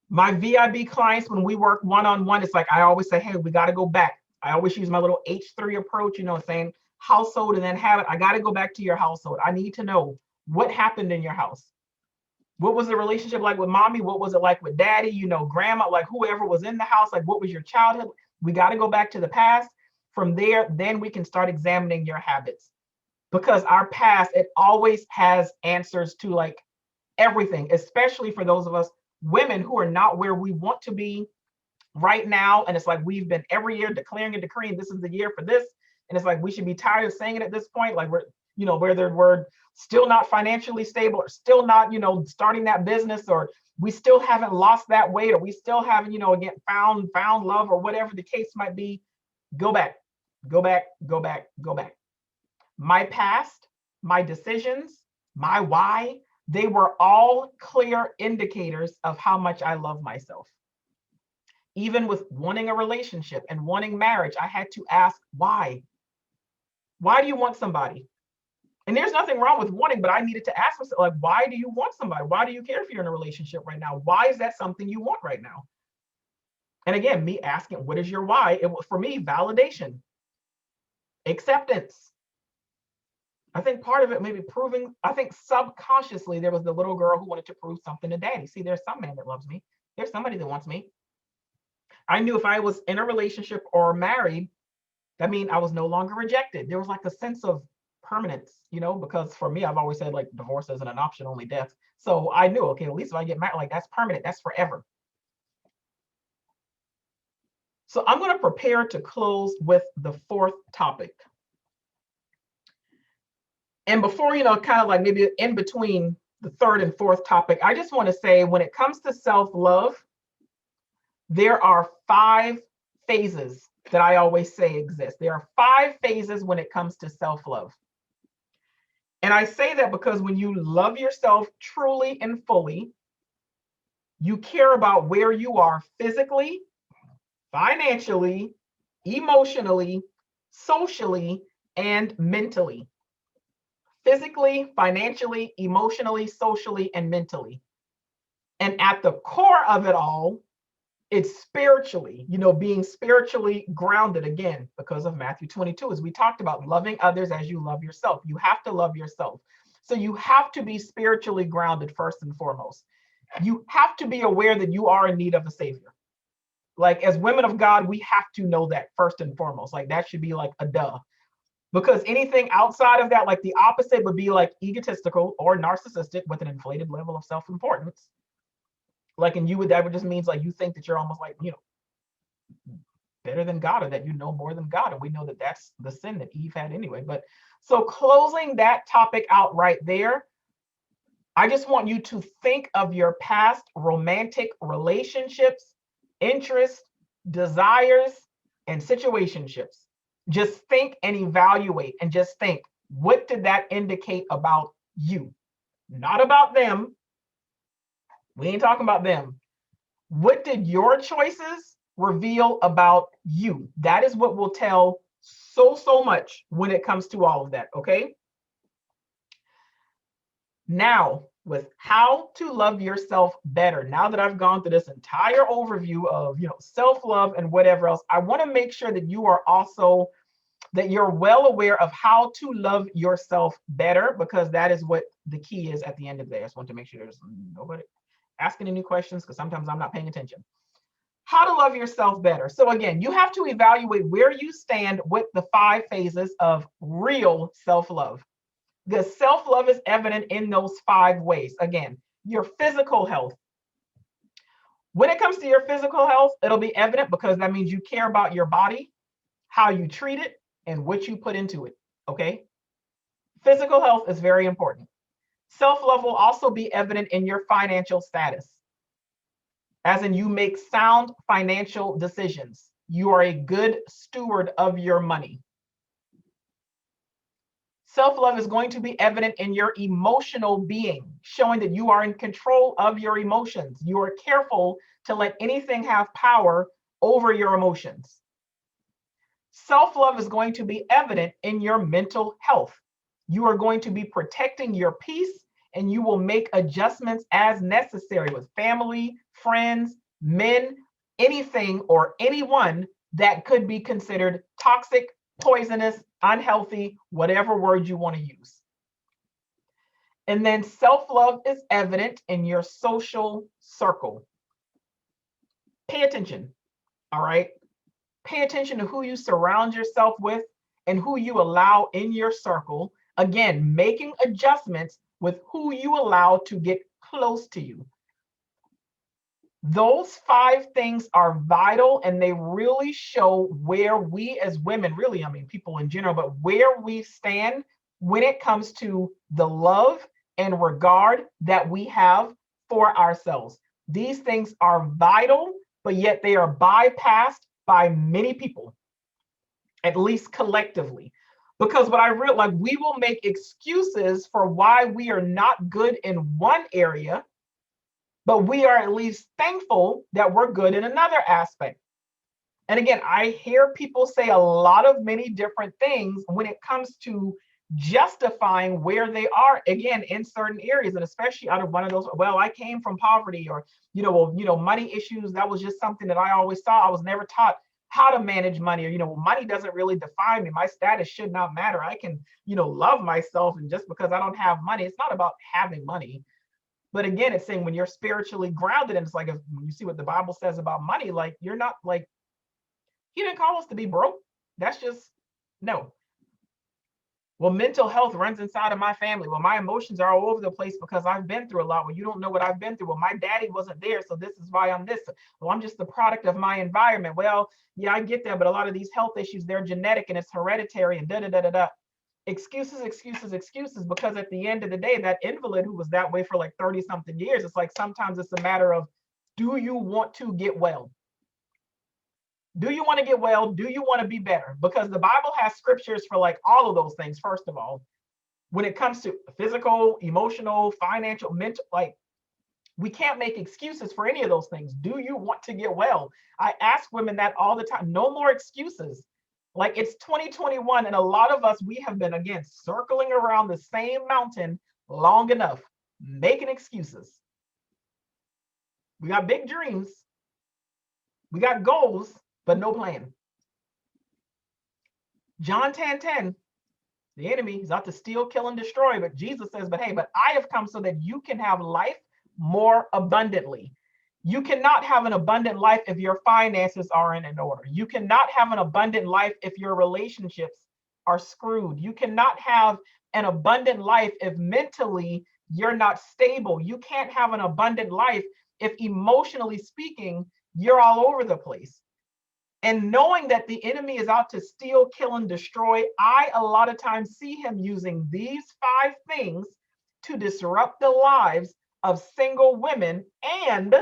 My VIB clients, when we work one-on-one, it's like I always say, hey, we got to go back. I always use my little H3 approach, saying household and then habit. I got to go back to your household. I need to know what happened in your house. What was the relationship like with mommy? What was it like with daddy? Grandma, like whoever was in the house, like what was your childhood? We got to go back to the past. From there, then we can start examining your habits, because our past, it always has answers to like everything, especially for those of us women who are not where we want to be right now. And it's like we've been every year declaring and decreeing this is the year for this. And it's like we should be tired of saying it at this point. Like whether we're still not financially stable or still not, starting that business, or we still haven't lost that weight, or we still haven't, again, found love, or whatever the case might be. Go back, go back, go back, go back. My past, my decisions, my why, they were all clear indicators of how much I love myself. Even with wanting a relationship and wanting marriage, I had to ask why. Why do you want somebody? And there's nothing wrong with wanting, but I needed to ask myself, like, why do you want somebody? Why do you care if you're in a relationship right now? Why is that something you want right now? And again, me asking, what is your why? It was, for me, validation, acceptance. I think part of it maybe proving, I think subconsciously there was the little girl who wanted to prove something to daddy. See, there's some man that loves me. There's somebody that wants me. I knew if I was in a relationship or married, that means I was no longer rejected. There was like a sense of permanence, because for me, I've always said like divorce isn't an option, only death. So I knew, okay, at least if I get married, like that's permanent, that's forever. So I'm going to prepare to close with the fourth topic. And before, kind of like maybe in between the third and fourth topic, I just want to say when it comes to self-love, there are 5 phases that I always say exist. There are 5 phases when it comes to self-love. And I say that because when you love yourself truly and fully, you care about where you are physically, financially, emotionally, socially, and mentally. Physically, financially, emotionally, socially, and mentally. And at the core of it all, it's spiritually, being spiritually grounded, again, because of Matthew 22, as we talked about, loving others as you love yourself. You have to love yourself. So you have to be spiritually grounded first and foremost. You have to be aware that you are in need of a savior. Like as women of God, we have to know that first and foremost. Like that should be like a duh. Because anything outside of that, like the opposite would be like egotistical or narcissistic with an inflated level of self-importance. Like, and that would just means like you think that you're almost like, better than God, or that you know more than God. And we know that that's the sin that Eve had anyway. But so closing that topic out right there, I just want you to think of your past romantic relationships, interests, desires, and situationships. Just think and evaluate and just think, what did that indicate about you? Not about them. We ain't talking about them. What did your choices reveal about you? That is what will tell so much when it comes to all of that, okay? Now, with how to love yourself better. Now that I've gone through this entire overview of, self-love and whatever else, I want to make sure that you are also that you're well aware of how to love yourself better, because that is what the key is at the end of the day. I just want to make sure there's nobody asking any questions, because sometimes I'm not paying attention. How to love yourself better. So again, you have to evaluate where you stand with the 5 phases of real self-love. The self-love is evident in those 5 ways. Again, your physical health. When it comes to your physical health, it'll be evident because that means you care about your body, how you treat it, and what you put into it, okay? Physical health is very important. Self-love will also be evident in your financial status, as in you make sound financial decisions. You are a good steward of your money. Self-love is going to be evident in your emotional being, showing that you are in control of your emotions. You are careful to let anything have power over your emotions. Self-love is going to be evident in your mental health. You are going to be protecting your peace, and you will make adjustments as necessary with family, friends, men, anything or anyone that could be considered toxic, poisonous, unhealthy, whatever word you want to use. And then self-love is evident in your social circle. Pay attention, all right? Pay attention to who you surround yourself with and who you allow in your circle. Again, making adjustments with who you allow to get close to you. Those 5 things are vital, and they really show where we as women, really, I mean, people in general, but where we stand when it comes to the love and regard that we have for ourselves. These things are vital, but yet they are bypassed by many people, at least collectively. Because what I realize, we will make excuses for why we are not good in one area, but we are at least thankful that we're good in another aspect. And again, I hear people say a lot of many different things when it comes to justifying where they are, again, in certain areas, and especially out of one of those, well, I came from poverty, or, money issues. That was just something that I always saw. I was never taught how to manage money, or, money doesn't really define me. My status should not matter. I can, love myself. And just because I don't have money, it's not about having money. But again, it's saying when you're spiritually grounded, and it's like, when you see what the Bible says about money, like, you're not like, he didn't call us to be broke. That's just, no. Well, mental health runs inside of my family. Well, my emotions are all over the place because I've been through a lot. Well, you don't know what I've been through. Well, my daddy wasn't there, so this is why I'm this. Well, I'm just the product of my environment. Well, yeah, I get that, but a lot of these health issues, they're genetic and it's hereditary and da-da-da-da-da. Excuses, excuses, excuses, because at the end of the day, that invalid who was that way for like 30 something years, it's like sometimes it's a matter of, do you want to get well? Do you want to get well? Do you want to be better? Because the Bible has scriptures for like all of those things. First of all, when it comes to physical, emotional, financial, mental, like, we can't make excuses for any of those things. Do you want to get well? I ask women that all the time. No more excuses. Like, it's 2021, and a lot of us, we have been, again, circling around the same mountain long enough, making excuses. We got big dreams. We got goals, but no plan. John 10:10, the enemy is out to steal, kill, and destroy. But Jesus says, but hey, but I have come so that you can have life more abundantly. You cannot have an abundant life if your finances aren't in order. You cannot have an abundant life if your relationships are screwed. You cannot have an abundant life if mentally you're not stable. You can't have an abundant life if emotionally speaking, you're all over the place. And knowing that the enemy is out to steal, kill, and destroy, I a lot of times see him using these 5 things to disrupt the lives of single women, and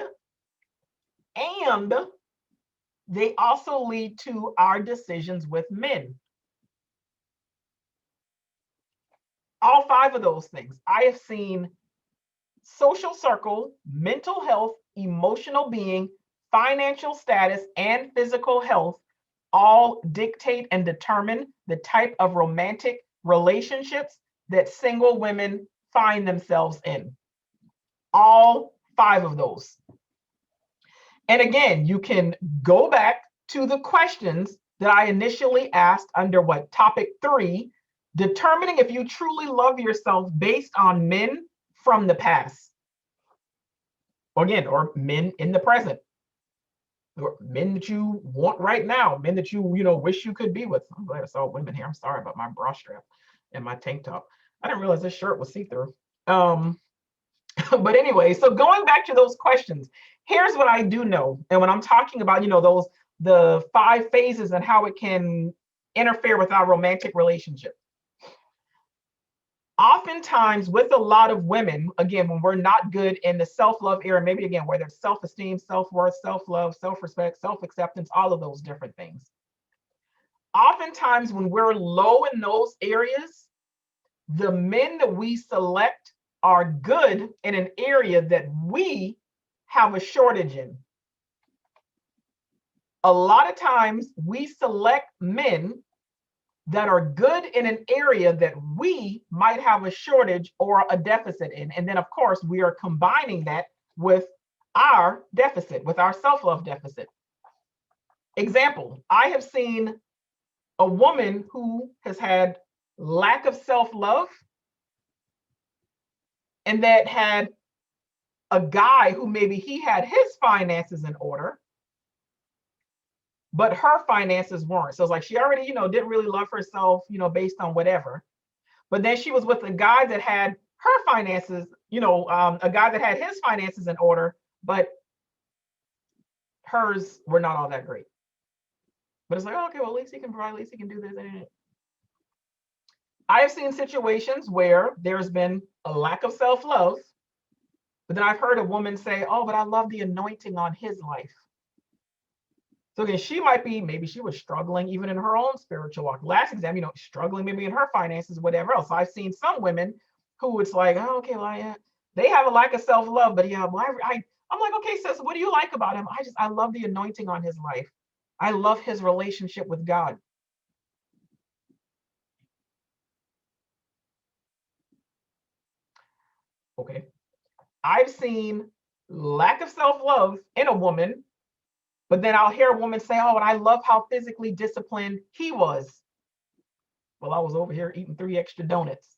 they also lead to our decisions with men. All five of those things. I have seen social circle, mental health, emotional being, financial status, and physical health all dictate and determine the type of romantic relationships that single women find themselves in. All five of those. And again, you can go back to the questions that I initially asked under what topic 3, determining if you truly love yourself based on men from the past. Again, or men in the present, or men that you want right now, men that you wish you could be with. I'm glad I saw women here. I'm sorry about my bra strap and my tank top. I didn't realize this shirt was see-through. But anyway, so going back to those questions, here's what I do know. And when I'm talking about, the 5 phases and how it can interfere with our romantic relationship. Oftentimes with a lot of women, again, when we're not good in the self-love area, maybe again, whether it's self-esteem, self-worth, self-love, self-respect, self-acceptance, all of those different things. Oftentimes when we're low in those areas, the men that we select are good in an area that we have a shortage in. A lot of times we select men that are good in an area that we might have a shortage or a deficit in. And then of course we are combining that with our deficit, with our self-love deficit. Example, I have seen a woman who has had lack of self-love and that had a guy who maybe he had his finances in order, but her finances weren't. So it's like she already, didn't really love herself, based on whatever. But then she was with a guy that had her finances, a guy that had his finances in order, but hers were not all that great. But it's like, oh, okay, well, at least he can provide, at least he can do this. I have seen situations where there's been a lack of self-love, but then I've heard a woman say, oh, but I love the anointing on his life. So again, she might be, maybe she was struggling even in her own spiritual walk. Last exam, struggling maybe in her finances, whatever else. I've seen some women who it's like, oh, okay, well, yeah, they have a lack of self-love, but yeah, well, I'm like, okay, sis, what do you like about him? I love the anointing on his life. I love his relationship with God. Okay. I've seen lack of self-love in a woman, but then I'll hear a woman say, oh, and I love how physically disciplined he was. Well, I was over here eating 3 extra donuts.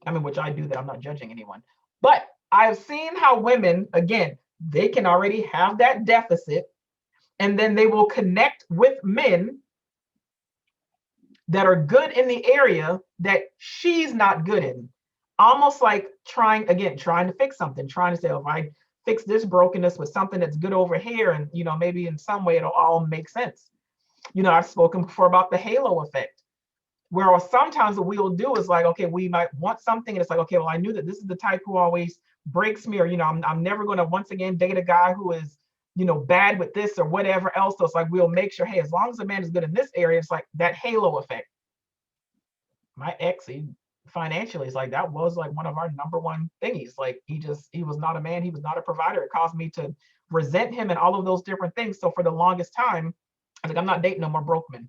I mean, which I do that. I'm not judging anyone. But I've seen how women, again, they can already have that deficit, and then they will connect with men that are good in the area that she's not good in. Almost like trying to fix something, trying to say, oh, if I fix this brokenness with something that's good over here, and maybe in some way it'll all make sense. I've spoken before about the halo effect, where sometimes what we'll do is like, okay, we might want something, and it's like, okay, well, I knew that this is the type who always breaks me, or I'm never going to once again date a guy who is bad with this or whatever else. So it's like we'll make sure, hey, as long as a man is good in this area, it's like that halo effect. My ex, financially, it's like that was like one of our number one thingies. Like he was not a man, he was not a provider. It caused me to resent him and all of those different things. So for the longest time, I was like, I'm not dating no more broke men.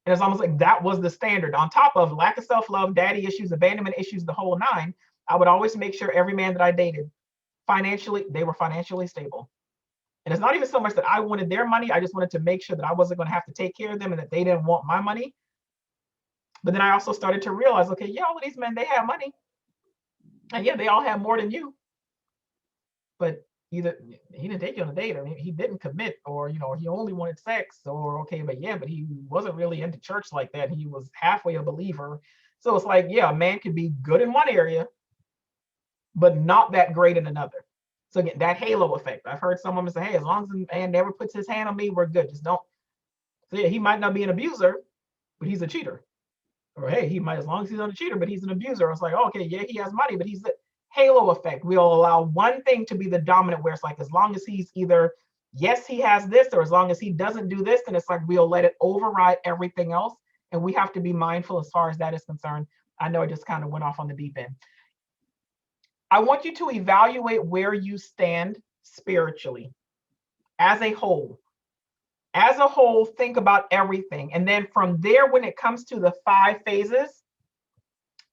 And it's almost like that was the standard. On top of lack of self-love, daddy issues, abandonment issues, the whole 9, I would always make sure every man that I dated, they were financially stable. And it's not even so much that I wanted their money. I just wanted to make sure that I wasn't going to have to take care of them and that they didn't want my money. But then I also started to realize, okay, yeah, all of these men, they have money. And yeah, they all have more than you. But either he didn't take you on a date, or he didn't commit, or he only wanted sex, or okay, but he wasn't really into church like that. He was halfway a believer. So it's like, yeah, a man could be good in one area, but not that great in another. So again, that halo effect. I've heard some women say, hey, as long as a man never puts his hand on me, we're good. Just don't. So yeah, he might not be an abuser, but he's a cheater. Or hey, he might, as long as he's not a cheater, but he's an abuser. It's like, oh, okay, yeah, he has money, but he's the halo effect. We'll allow one thing to be the dominant, where it's like, as long as he's either, yes, he has this, or as long as he doesn't do this, then it's like we'll let it override everything else. And we have to be mindful as far as that is concerned. I know I just kind of went off on the deep end. I want you to evaluate where you stand spiritually as a whole. As a whole, think about everything. And then from there, when it comes to the 5 phases,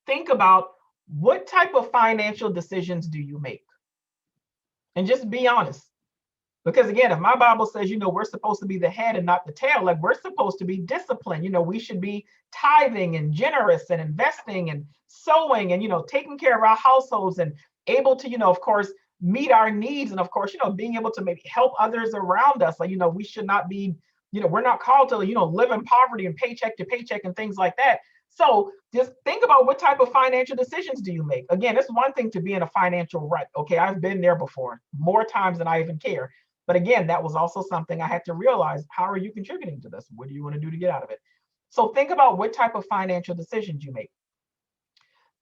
think about what type of financial decisions do you make? And just be honest. Because again, if my Bible says, we're supposed to be the head and not the tail, like we're supposed to be disciplined, we should be tithing and generous and investing and sowing and, taking care of our households and able to, of course, meet our needs. And of course, being able to maybe help others around us. Like, we should not be, we're not called to, live in poverty and paycheck to paycheck and things like that. So just think about what type of financial decisions do you make? Again, it's one thing to be in a financial rut. Okay, I've been there before, more times than I even care. But again, that was also something I had to realize. How are you contributing to this? What do you want to do to get out of it? So think about what type of financial decisions you make.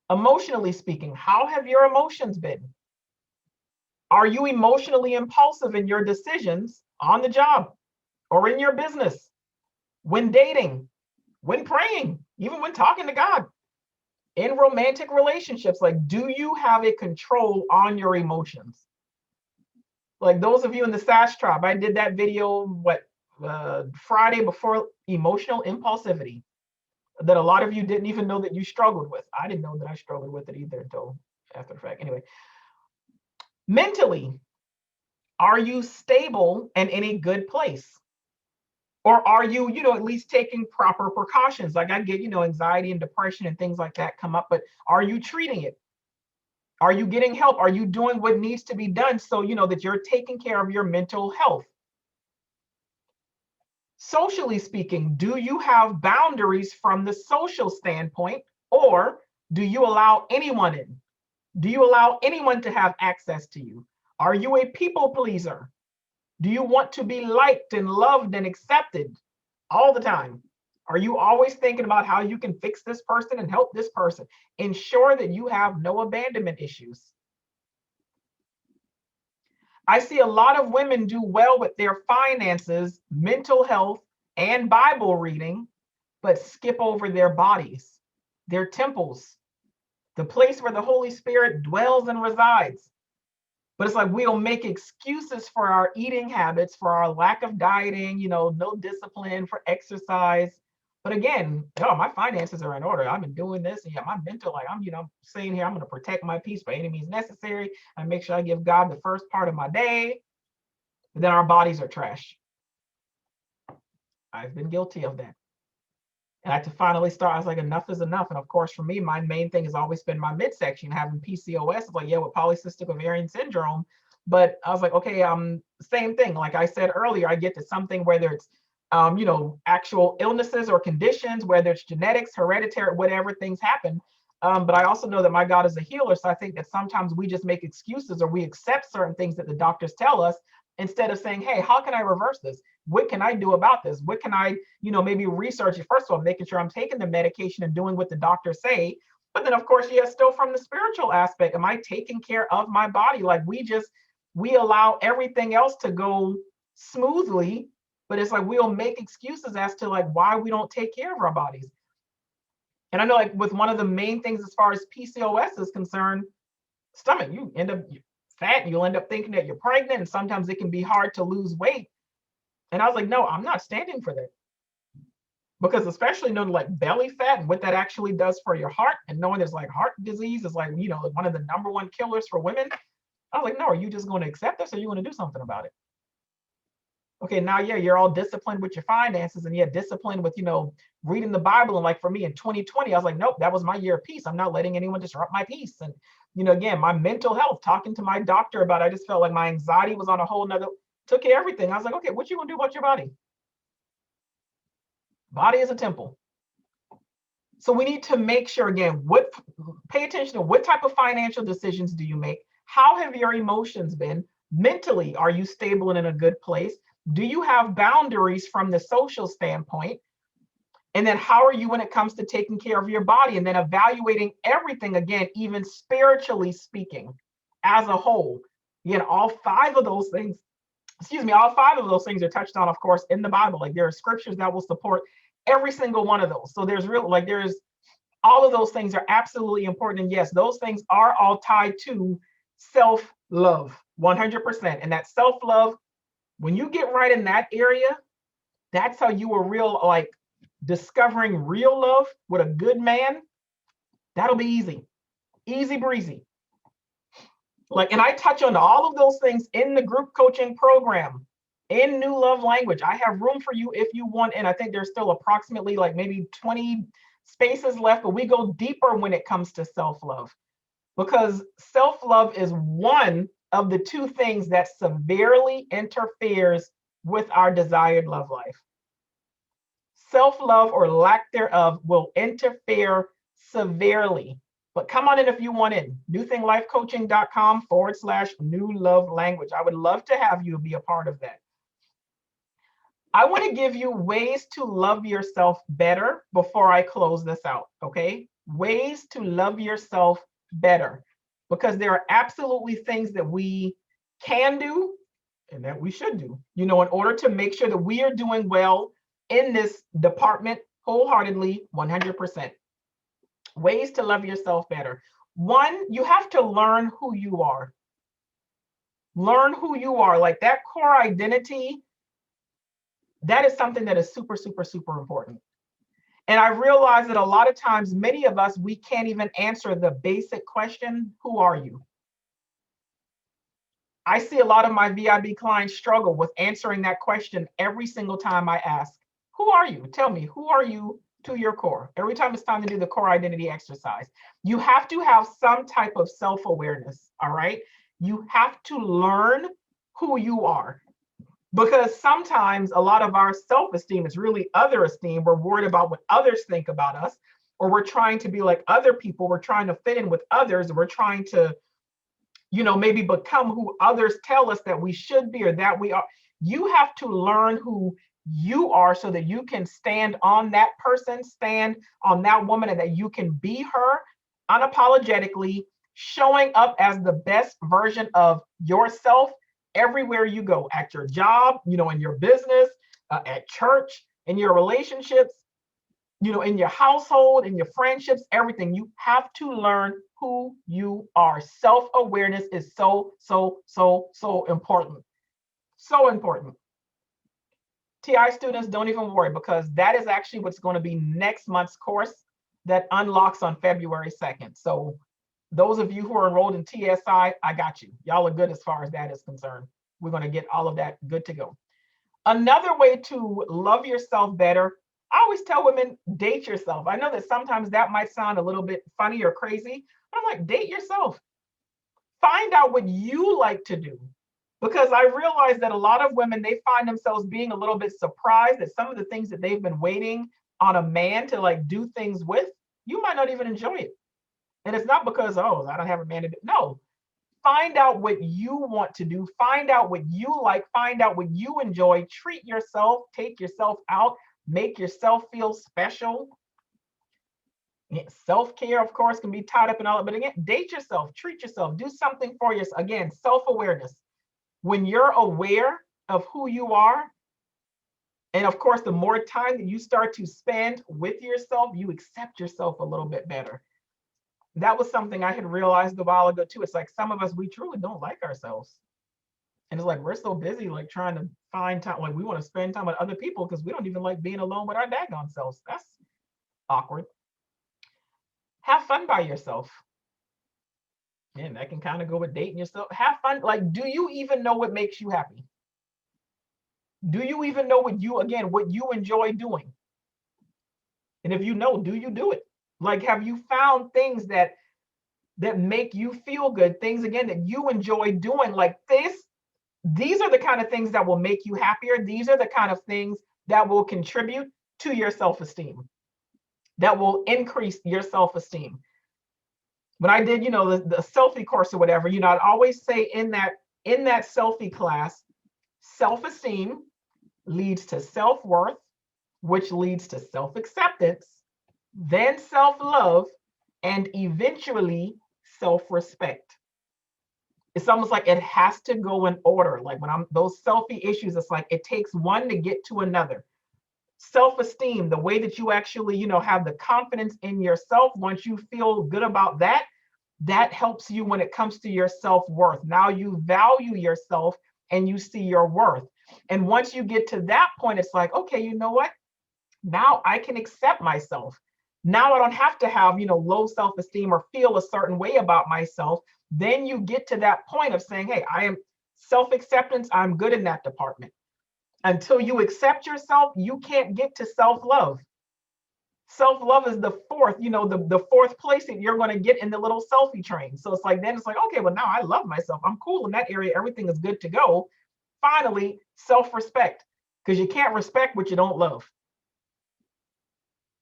Emotionally speaking, how have your emotions been? Are you emotionally impulsive in your decisions on the job or in your business, when dating, when praying, even when talking to God, in romantic relationships? Like, do you have a control on your emotions? Like those of you in the Sash tribe, I did that video, Friday before, emotional impulsivity, that a lot of you didn't even know that you struggled with. I didn't know that I struggled with it either until after the fact. Anyway, mentally, are you stable and in a good place? Or are you, at least taking proper precautions? Like I get, anxiety and depression and things like that come up, but are you treating it? Are you getting help? Are you doing what needs to be done so that you're taking care of your mental health? Socially speaking, do you have boundaries from the social standpoint, or do you allow anyone in? Do you allow anyone to have access to you? Are you a people pleaser? Do you want to be liked and loved and accepted all the time? Are you always thinking about how you can fix this person and help this person? Ensure that you have no abandonment issues. I see a lot of women do well with their finances, mental health, and Bible reading, but skip over their bodies, their temples, the place where the Holy Spirit dwells and resides. But it's like we'll make excuses for our eating habits, for our lack of dieting, no discipline for exercise. But again, my finances are in order. I've been doing this, and my mental, like I'm saying here, I'm going to protect my peace by any means necessary. I make sure I give God the first part of my day. But then our bodies are trash. I've been guilty of that. And I had to finally start. I was like, enough is enough. And of course, for me, my main thing has always been my midsection, having PCOS. It's like, with polycystic ovarian syndrome. But I was like, okay, same thing. Like I said earlier, I get to something, whether it's, actual illnesses or conditions, whether it's genetics, hereditary, whatever, things happen. But I also know that my God is a healer. So I think that sometimes we just make excuses, or we accept certain things that the doctors tell us, instead of saying, hey, how can I reverse this? What can I do about this? What can I, maybe research it? First of all, making sure I'm taking the medication and doing what the doctors say. But then, of course, still from the spiritual aspect, am I taking care of my body? Like we allow everything else to go smoothly, but it's like we'll make excuses as to like why we don't take care of our bodies. And I know, like, with one of the main things as far as PCOS is concerned, stomach, you end up fat, you'll end up thinking that you're pregnant, and sometimes it can be hard to lose weight. And I was like, no, I'm not standing for that. Because especially knowing like belly fat and what that actually does for your heart, and knowing there's like heart disease is like, one of the number one killers for women. I was like, no, are you just going to accept this, or are you going to do something about it? Okay, now, you're all disciplined with your finances, and disciplined with, reading the Bible. And like for me in 2020, I was like, nope, that was my year of peace. I'm not letting anyone disrupt my peace. And, again, my mental health, talking to my doctor about it, I just felt like my anxiety was on a whole nother, took care of everything. I was like, okay, what you gonna do about your body? Body is a temple. So we need to make sure, again, pay attention to what type of financial decisions do you make? How have your emotions been? Mentally, are you stable and in a good place? Do you have boundaries from the social standpoint? And then how are you when it comes to taking care of your body, and then evaluating everything again, even spiritually speaking, as a whole. Again, all five of those things, all five of those things are touched on, of course, in the Bible. Like there are scriptures that will support every single one of those. So there's all of those things are absolutely important. And yes, those things are all tied to self-love, 100%. And that self-love, when you get right in that area, that's how you are real, like discovering real love with a good man. That'll be easy breezy. Like, and I touch on all of those things in the group coaching program in New Love Language. I have room for you if you want. And I think there's still approximately like maybe 20 spaces left, but we go deeper when it comes to self-love, because self-love is one of the two things that severely interferes with our desired love life. Self-love or lack thereof will interfere severely. But come on in if you want in. newthinglifecoaching.com/new love language. I would love to have you be a part of that. I want to give you ways to love yourself better before I close this out, okay? Ways to love yourself better, because there are absolutely things that we can do and that we should do, in order to make sure that we are doing well in this department wholeheartedly, 100%. Ways to love yourself better. One, you have to learn who you are. Learn who you are. Like that core identity, that is something that is super, super, super important. And I realize that a lot of times, many of us, we can't even answer the basic question, who are you? I see a lot of my VIB clients struggle with answering that question every single time I ask, who are you? Tell me, who are you to your core? Every time it's time to do the core identity exercise, you have to have some type of self-awareness, all right? You have to learn who you are, because sometimes a lot of our self-esteem is really other esteem. We're worried about what others think about us, or we're trying to be like other people. We're trying to fit in with others. We're trying to, maybe become who others tell us that we should be or that we are. You have to learn who you are so that you can stand on that person, stand on that woman, and that you can be her unapologetically, showing up as the best version of yourself everywhere you go, at your job, in your business, at church, in your relationships, in your household, in your friendships, everything. You have to learn who you are. Self-awareness is so, so, so, so important. So important. TI students, don't even worry, because that is actually what's going to be next month's course that unlocks on February 2nd. So those of you who are enrolled in TSI, I got you. Y'all are good as far as that is concerned. We're going to get all of that good to go. Another way to love yourself better, I always tell women, date yourself. I know that sometimes that might sound a little bit funny or crazy, but I'm like, date yourself. Find out what you like to do. Because I realize that a lot of women, they find themselves being a little bit surprised that some of the things that they've been waiting on a man to like do things with, you might not even enjoy it. And it's not because, oh, I don't have a man to do. No, find out what you want to do. Find out what you like. Find out what you enjoy. Treat yourself. Take yourself out. Make yourself feel special. Self-care, of course, can be tied up in all of it. But again, date yourself. Treat yourself. Do something for yourself. Again, self-awareness. When you're aware of who you are, and of course, the more time that you start to spend with yourself, you accept yourself a little bit better. That was something I had realized a while ago too. It's like some of us, we truly don't like ourselves. And it's like, we're so busy, like trying to find time, like we want to spend time with other people because we don't even like being alone with our daggone selves. That's awkward. Have fun by yourself. And that can kind of go with dating yourself. Have fun. Like, do you even know what makes you happy? Do you even know what you enjoy doing? And if you know, do you do it? Like, have you found things that make you feel good? Things, again, that you enjoy doing like this? These are the kind of things that will make you happier. These are the kind of things that will contribute to your self-esteem, that will increase your self-esteem. When I did, the selfie course or whatever, I'd always say in that selfie class, self-esteem leads to self-worth, which leads to self-acceptance, then self-love, and eventually self-respect. It's almost like it has to go in order. Like when I'm those selfie issues, it's like it takes one to get to another. Self-esteem, the way that you actually, have the confidence in yourself, once you feel good about that, that helps you when it comes to your self-worth. Now you value yourself and you see your worth. And once you get to that point, it's like, okay, you know what? Now I can accept myself. Now I don't have to have, low self-esteem or feel a certain way about myself. Then you get to that point of saying, hey, I am self-acceptance. I'm good in that department. Until you accept yourself, you can't get to self-love. Self-love is the fourth, the fourth place that you're going to get in the little selfie train. So it's like, then it's like, okay, well, now I love myself. I'm cool in that area. Everything is good to go. Finally, self-respect, because you can't respect what you don't love.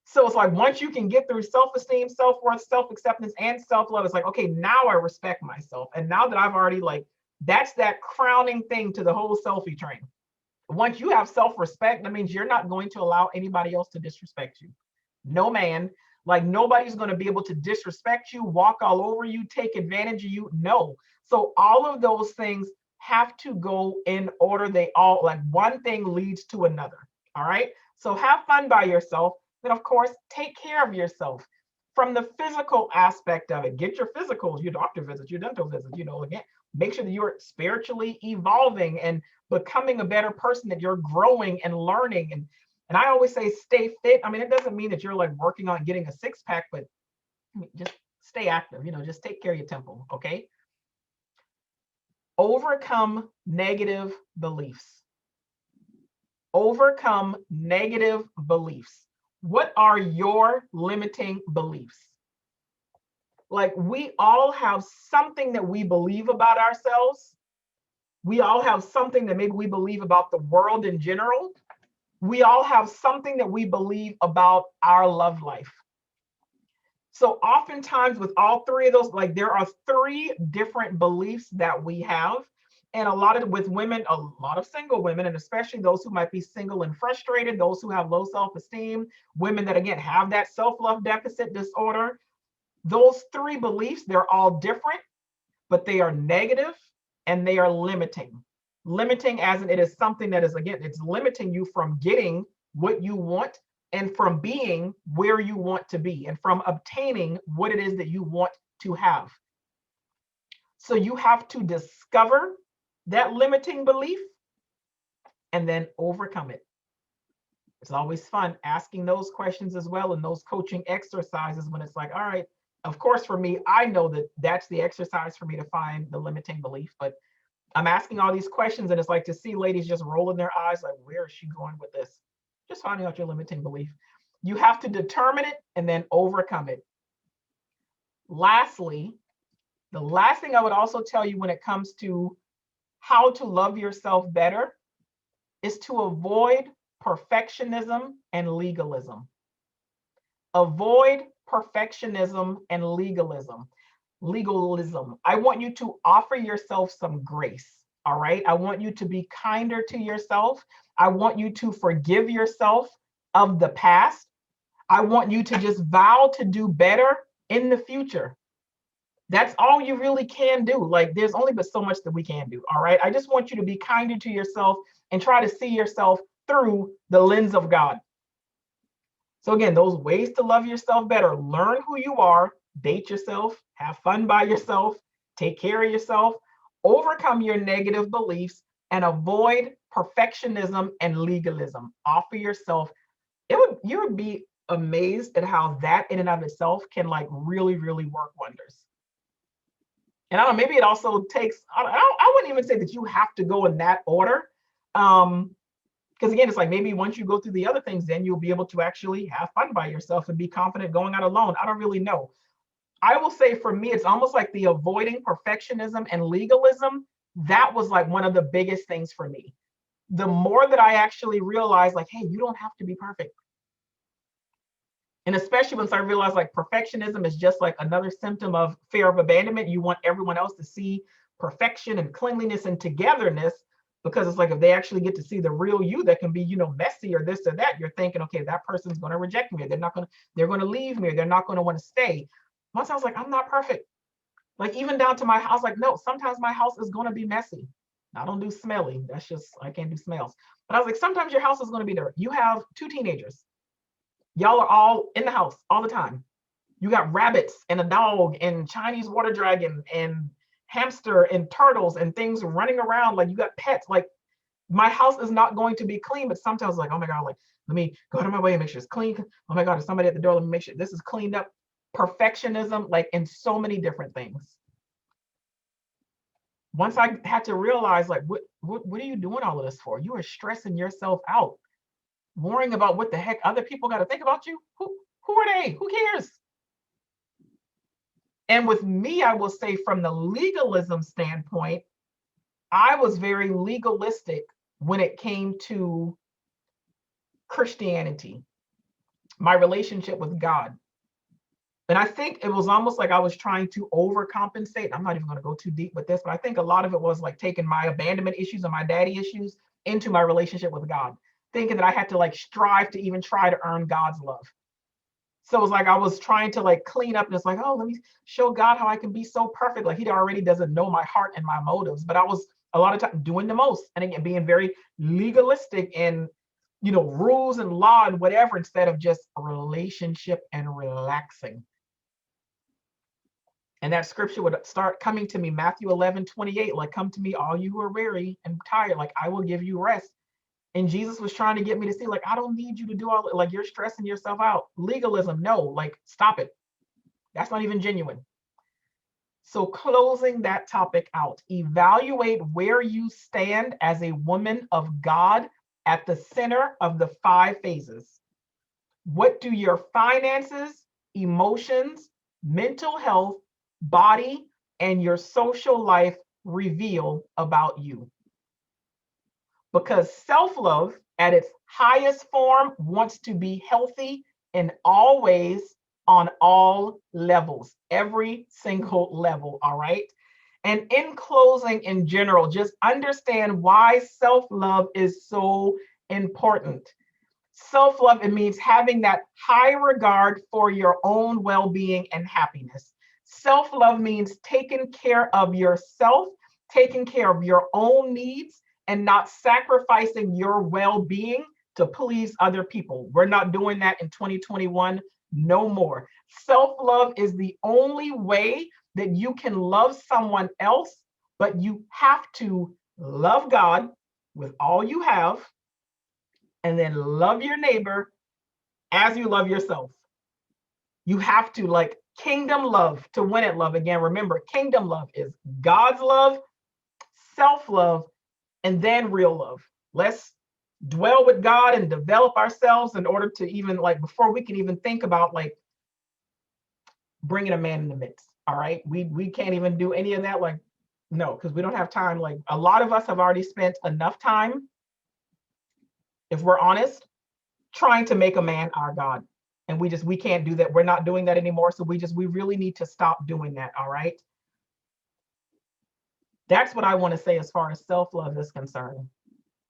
So it's like, once you can get through self-esteem, self-worth, self-acceptance, and self-love, it's like, okay, now I respect myself. And now that I've already that's that crowning thing to the whole selfie train. Once you have self-respect, that means you're not going to allow anybody else to disrespect you. No man, nobody's going to be able to disrespect you, walk all over you, take advantage of you. No. So all of those things have to go in order. They all, one thing leads to another. All right. So have fun by yourself. Then, of course, take care of yourself from the physical aspect of it. Get your physicals, your doctor visits, your dental visits, again, make sure that you're spiritually evolving and becoming a better person, that you're growing and learning. And I always say stay fit. I mean, it doesn't mean that you're working on getting a six-pack, but just stay active, just take care of your temple, okay? Overcome negative beliefs. Overcome negative beliefs. What are your limiting beliefs? We all have something that we believe about ourselves. We all have something that maybe we believe about the world in general. We all have something that we believe about our love life. So oftentimes with all three of those, there are three different beliefs that we have. And with women, a lot of single women, and especially those who might be single and frustrated, those who have low self-esteem, women that, again, have that self-love deficit disorder. Those three beliefs, they're all different, but they are negative and they are limiting. Limiting as in it is something that is, again, it's limiting you from getting what you want and from being where you want to be and from obtaining what it is that you want to have. So you have to discover that limiting belief and then overcome it. It's always fun asking those questions as well in those coaching exercises when it's like, all right, of course, for me, I know that that's the exercise for me to find the limiting belief, but I'm asking all these questions and it's like to see ladies just rolling their eyes like, where is she going with this? Just finding out your limiting belief. You have to determine it and then overcome it. Lastly, the last thing I would also tell you when it comes to how to love yourself better is to avoid perfectionism and legalism. Avoid perfectionism and legalism. I want you to offer yourself some grace. All right. I want you to be kinder to yourself. I want you to forgive yourself of the past. I want you to just vow to do better in the future. That's all you really can do. There's only but so much that we can do. All right. I just want you to be kinder to yourself and try to see yourself through the lens of God. So again, those ways to love yourself better: learn who you are, date yourself, have fun by yourself, take care of yourself, overcome your negative beliefs, and avoid perfectionism and legalism. Offer yourself. You would be amazed at how that in and of itself can really, really work wonders. And I don't know, maybe it also takes, I wouldn't even say that you have to go in that order. Because again, it's maybe once you go through the other things, then you'll be able to actually have fun by yourself and be confident going out alone. I don't really know. I will say for me, it's almost like the avoiding perfectionism and legalism. That was one of the biggest things for me. The more that I actually realized hey, you don't have to be perfect. And especially once I realized perfectionism is just another symptom of fear of abandonment. You want everyone else to see perfection and cleanliness and togetherness. Because it's like, if they actually get to see the real you that can be, messy or this or that, you're thinking, okay, that person's going to reject me. They're going to leave me. Or they're not going to want to stay. Once I was like, I'm not perfect. Like, even down to my house, like, no, sometimes my house is going to be messy. I don't do smelly. That's just, I can't do smells. But I was like, sometimes your house is going to be dirty. You have 2 teenagers. Y'all are all in the house all the time. You got rabbits and a dog and Chinese water dragon and hamster and turtles and things running around. Like, you got pets. Like, my house is not going to be clean, but sometimes like, oh my God, like, let me go out of my way and make sure it's clean. Oh my God, there's somebody at the door. Let me make sure this is cleaned up. Perfectionism, like, in so many different things. Once I had to realize, like, what are you doing all of this for? You are stressing yourself out, worrying about what the heck other people got to think about you. Who are they? Who cares? And with me, I will say, from the legalism standpoint, I was very legalistic when it came to Christianity, my relationship with God. And I think it was almost like I was trying to overcompensate. I'm not even going to go too deep with this, but I think a lot of it was like taking my abandonment issues and my daddy issues into my relationship with God, thinking that I had to like strive to even try to earn God's love. So it was like I was trying to like clean up, and it's like, oh, let me show God how I can be so perfect. Like, he already doesn't know my heart and my motives. But I was a lot of time doing the most, and again, being very legalistic and, rules and law and whatever, instead of just a relationship and relaxing. And that scripture would start coming to me, Matthew 11:28, like, come to me, all you who are weary and tired, like, I will give you rest. And Jesus was trying to get me to see, like, I don't need you to do all, like, you're stressing yourself out. Legalism, no, like, stop it. That's not even genuine. So closing that topic out, evaluate where you stand as a woman of God at the center of the 5 phases. What do your finances, emotions, mental health, body, and your social life reveal about you? Because self-love at its highest form wants to be healthy in all ways, on all levels, every single level, all right? And in closing, in general, just understand why self-love is so important. Self-love, it means having that high regard for your own well-being and happiness. Self-love means taking care of yourself, taking care of your own needs, and not sacrificing your well-being to please other people. We're not doing that in 2021, no more. Self-love is the only way that you can love someone else, but you have to love God with all you have, and then love your neighbor as you love yourself. You have to, like, kingdom love to win at love. Again, remember, kingdom love is God's love, self-love, and then real love. Let's dwell with God and develop ourselves in order to even, like, before we can even think about like bringing a man in the midst. All right, we can't even do any of that. Like, no, because we don't have time. Like, a lot of us have already spent enough time, if we're honest, trying to make a man our God, and we can't do that. We're not doing that anymore. So we really need to stop doing that. All right. That's what I want to say as far as self-love is concerned.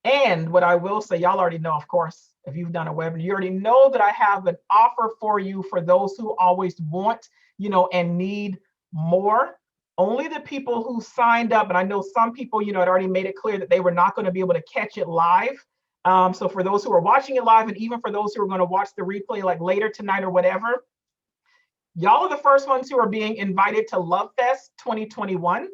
And what I will say, y'all already know, of course, if you've done a webinar, you already know that I have an offer for you for those who always want, and need more. Only the people who signed up, and I know some people, had already made it clear that they were not going to be able to catch it live. So for those who are watching it live, and even for those who are going to watch the replay like later tonight or whatever, y'all are the first ones who are being invited to Love Fest 2021.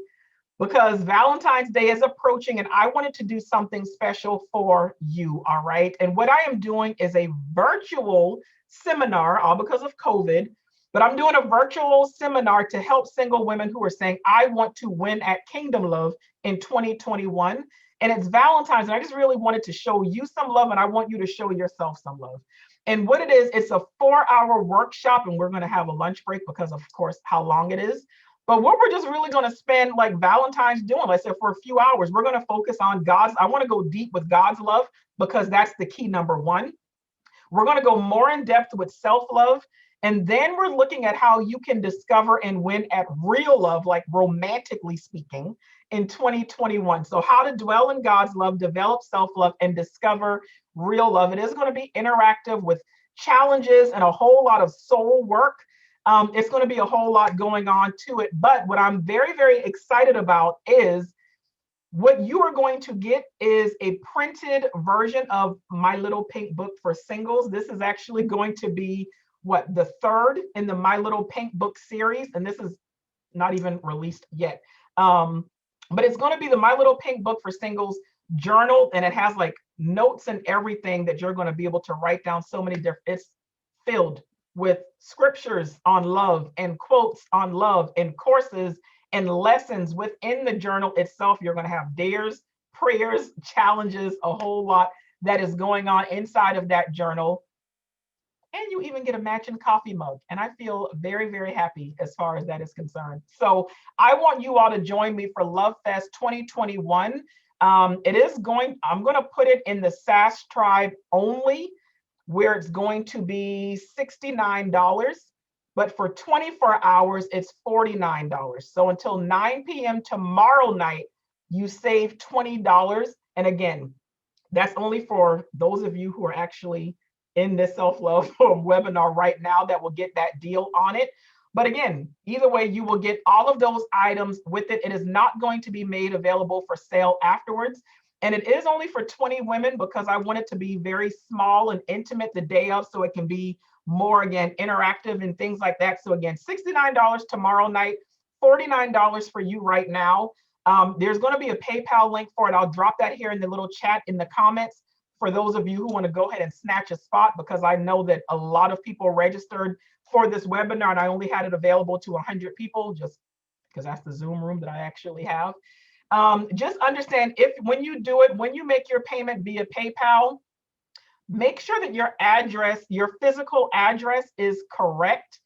Because Valentine's Day is approaching, and I wanted to do something special for you, all right? And what I am doing is a virtual seminar, all because of COVID, but I'm doing a virtual seminar to help single women who are saying, I want to win at Kingdom Love in 2021. And it's Valentine's, and I just really wanted to show you some love, and I want you to show yourself some love. And what it is, it's a 4-hour workshop, and we're gonna have a lunch break because of course, how long it is. But what we're just really going to spend like Valentine's doing, let's say for a few hours, we're going to focus on God's. I want to go deep with God's love because that's the key, number one. We're going to go more in depth with self-love. And then we're looking at how you can discover and win at real love, like romantically speaking, in 2021. So, how to dwell in God's love, develop self love, and discover real love. It is going to be interactive with challenges and a whole lot of soul work. It's going to be a whole lot going on to it. But what I'm very, very excited about is what you are going to get is a printed version of My Little Pink Book for Singles. This is actually going to be what, the third in the My Little Pink Book series, and this is not even released yet. But it's going to be the My Little Pink Book for Singles journal, and it has like notes and everything that you're going to be able to write down. So many different, it's filled with scriptures on love and quotes on love and courses and lessons within the journal itself. You're going to have dares, prayers, challenges, a whole lot that is going on inside of that journal. And you even get a matching coffee mug. And I feel very, very happy as far as that is concerned. So I want you all to join me for Love Fest 2021. I'm going to put it in the SAS tribe only, where it's going to be $69. But for 24 hours, it's $49. So until 9 p.m. tomorrow night, you save $20. And again, that's only for those of you who are actually in this self-love webinar right now that will get that deal on it. But again, either way, you will get all of those items with it. It is not going to be made available for sale afterwards. And it is only for 20 women because I want it to be very small and intimate the day of, so it can be more, again, interactive and things like that. So again, $69 tomorrow night, $49 for you right now. There's going to be a PayPal link for it. I'll drop that here in the little chat in the comments for those of you who want to go ahead and snatch a spot, because I know that a lot of people registered for this webinar and I only had it available to 100 people just because that's the Zoom room that I actually have. Just understand, when you do it, when you make your payment via PayPal, make sure that your address, your physical address, is correct,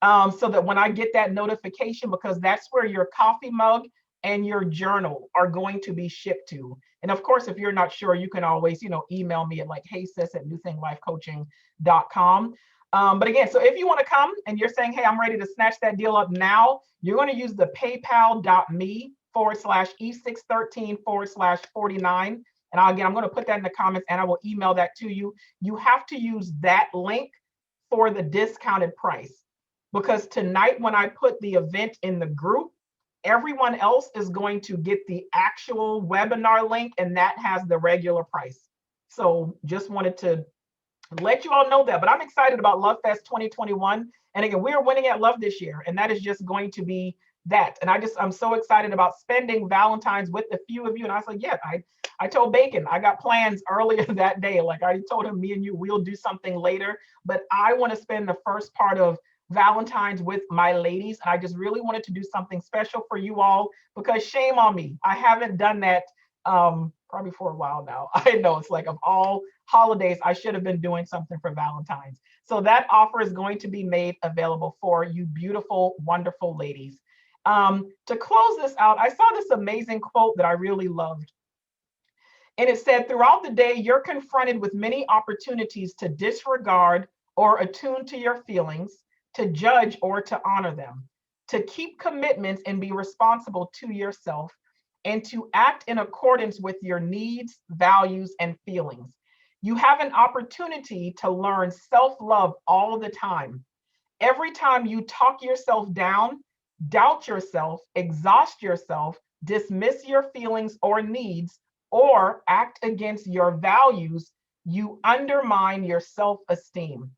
so that when I get that notification, because that's where your coffee mug and your journal are going to be shipped to. And of course, if you're not sure, you can always, email me at like heysis@newthinglifecoaching.com. But again, so if you want to come and you're saying, hey, I'm ready to snatch that deal up now, you're going to use the paypal.me/E613/49. And again, I'm going to put that in the comments and I will email that to you. You have to use that link for the discounted price, because tonight when I put the event in the group, everyone else is going to get the actual webinar link and that has the regular price. So just wanted to let you all know that. But I'm excited about Love Fest 2021. And again, we're winning at love this year, and that is just going to be that. And I'm so excited about spending Valentine's with a few of you. And I was like, yeah, I told Bacon, I got plans earlier that day. Like I already told him, me and you, we'll do something later. But I want to spend the first part of Valentine's with my ladies. And I just really wanted to do something special for you all, because shame on me, I haven't done that probably for a while now. I know it's like, of all holidays, I should have been doing something for Valentine's. So that offer is going to be made available for you beautiful, wonderful ladies. To close this out, I saw this amazing quote that I really loved. And it said, throughout the day, you're confronted with many opportunities to disregard or attune to your feelings, to judge or to honor them, to keep commitments and be responsible to yourself, and to act in accordance with your needs, values, and feelings. You have an opportunity to learn self-love all the time. Every time you talk yourself down, doubt yourself, exhaust yourself, dismiss your feelings or needs, or act against your values, you undermine your self-esteem.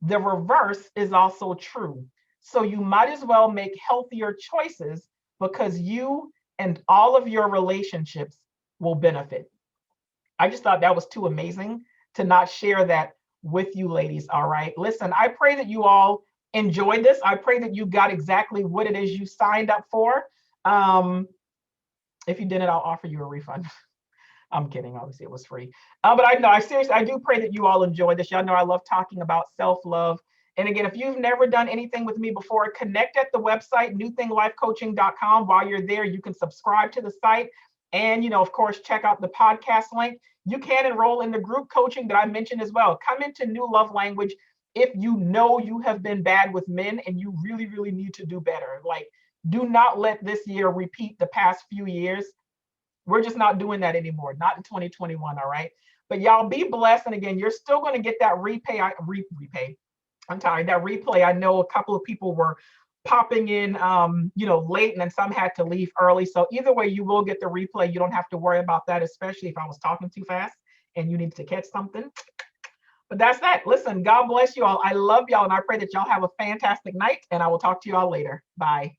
The reverse is also true. So you might as well make healthier choices, because you and all of your relationships will benefit. I just thought that was too amazing to not share that with you ladies. All right. Listen, I pray that you all enjoyed this. I pray that you got exactly what it is you signed up for. If you didn't, I'll offer you a refund. I'm kidding. Obviously, it was free. But I do pray that you all enjoyed this. Y'all know I love talking about self-love. And again, if you've never done anything with me before, connect at the website, newthinglifecoaching.com. While you're there, you can subscribe to the site. And, of course, check out the podcast link. You can enroll in the group coaching that I mentioned as well. Come into New Love Language if you know you have been bad with men and you really, really need to do better. Like, do not let this year repeat the past few years. We're just not doing that anymore, not in 2021. All right. But y'all be blessed. And again, you're still going to get that repay. I'm tired. That replay. I know a couple of people were popping in, late, and then some had to leave early. So either way, you will get the replay. You don't have to worry about that, especially if I was talking too fast and you need to catch something. But that's that. Listen, God bless you all. I love y'all, and I pray that y'all have a fantastic night, and I will talk to you all later. Bye.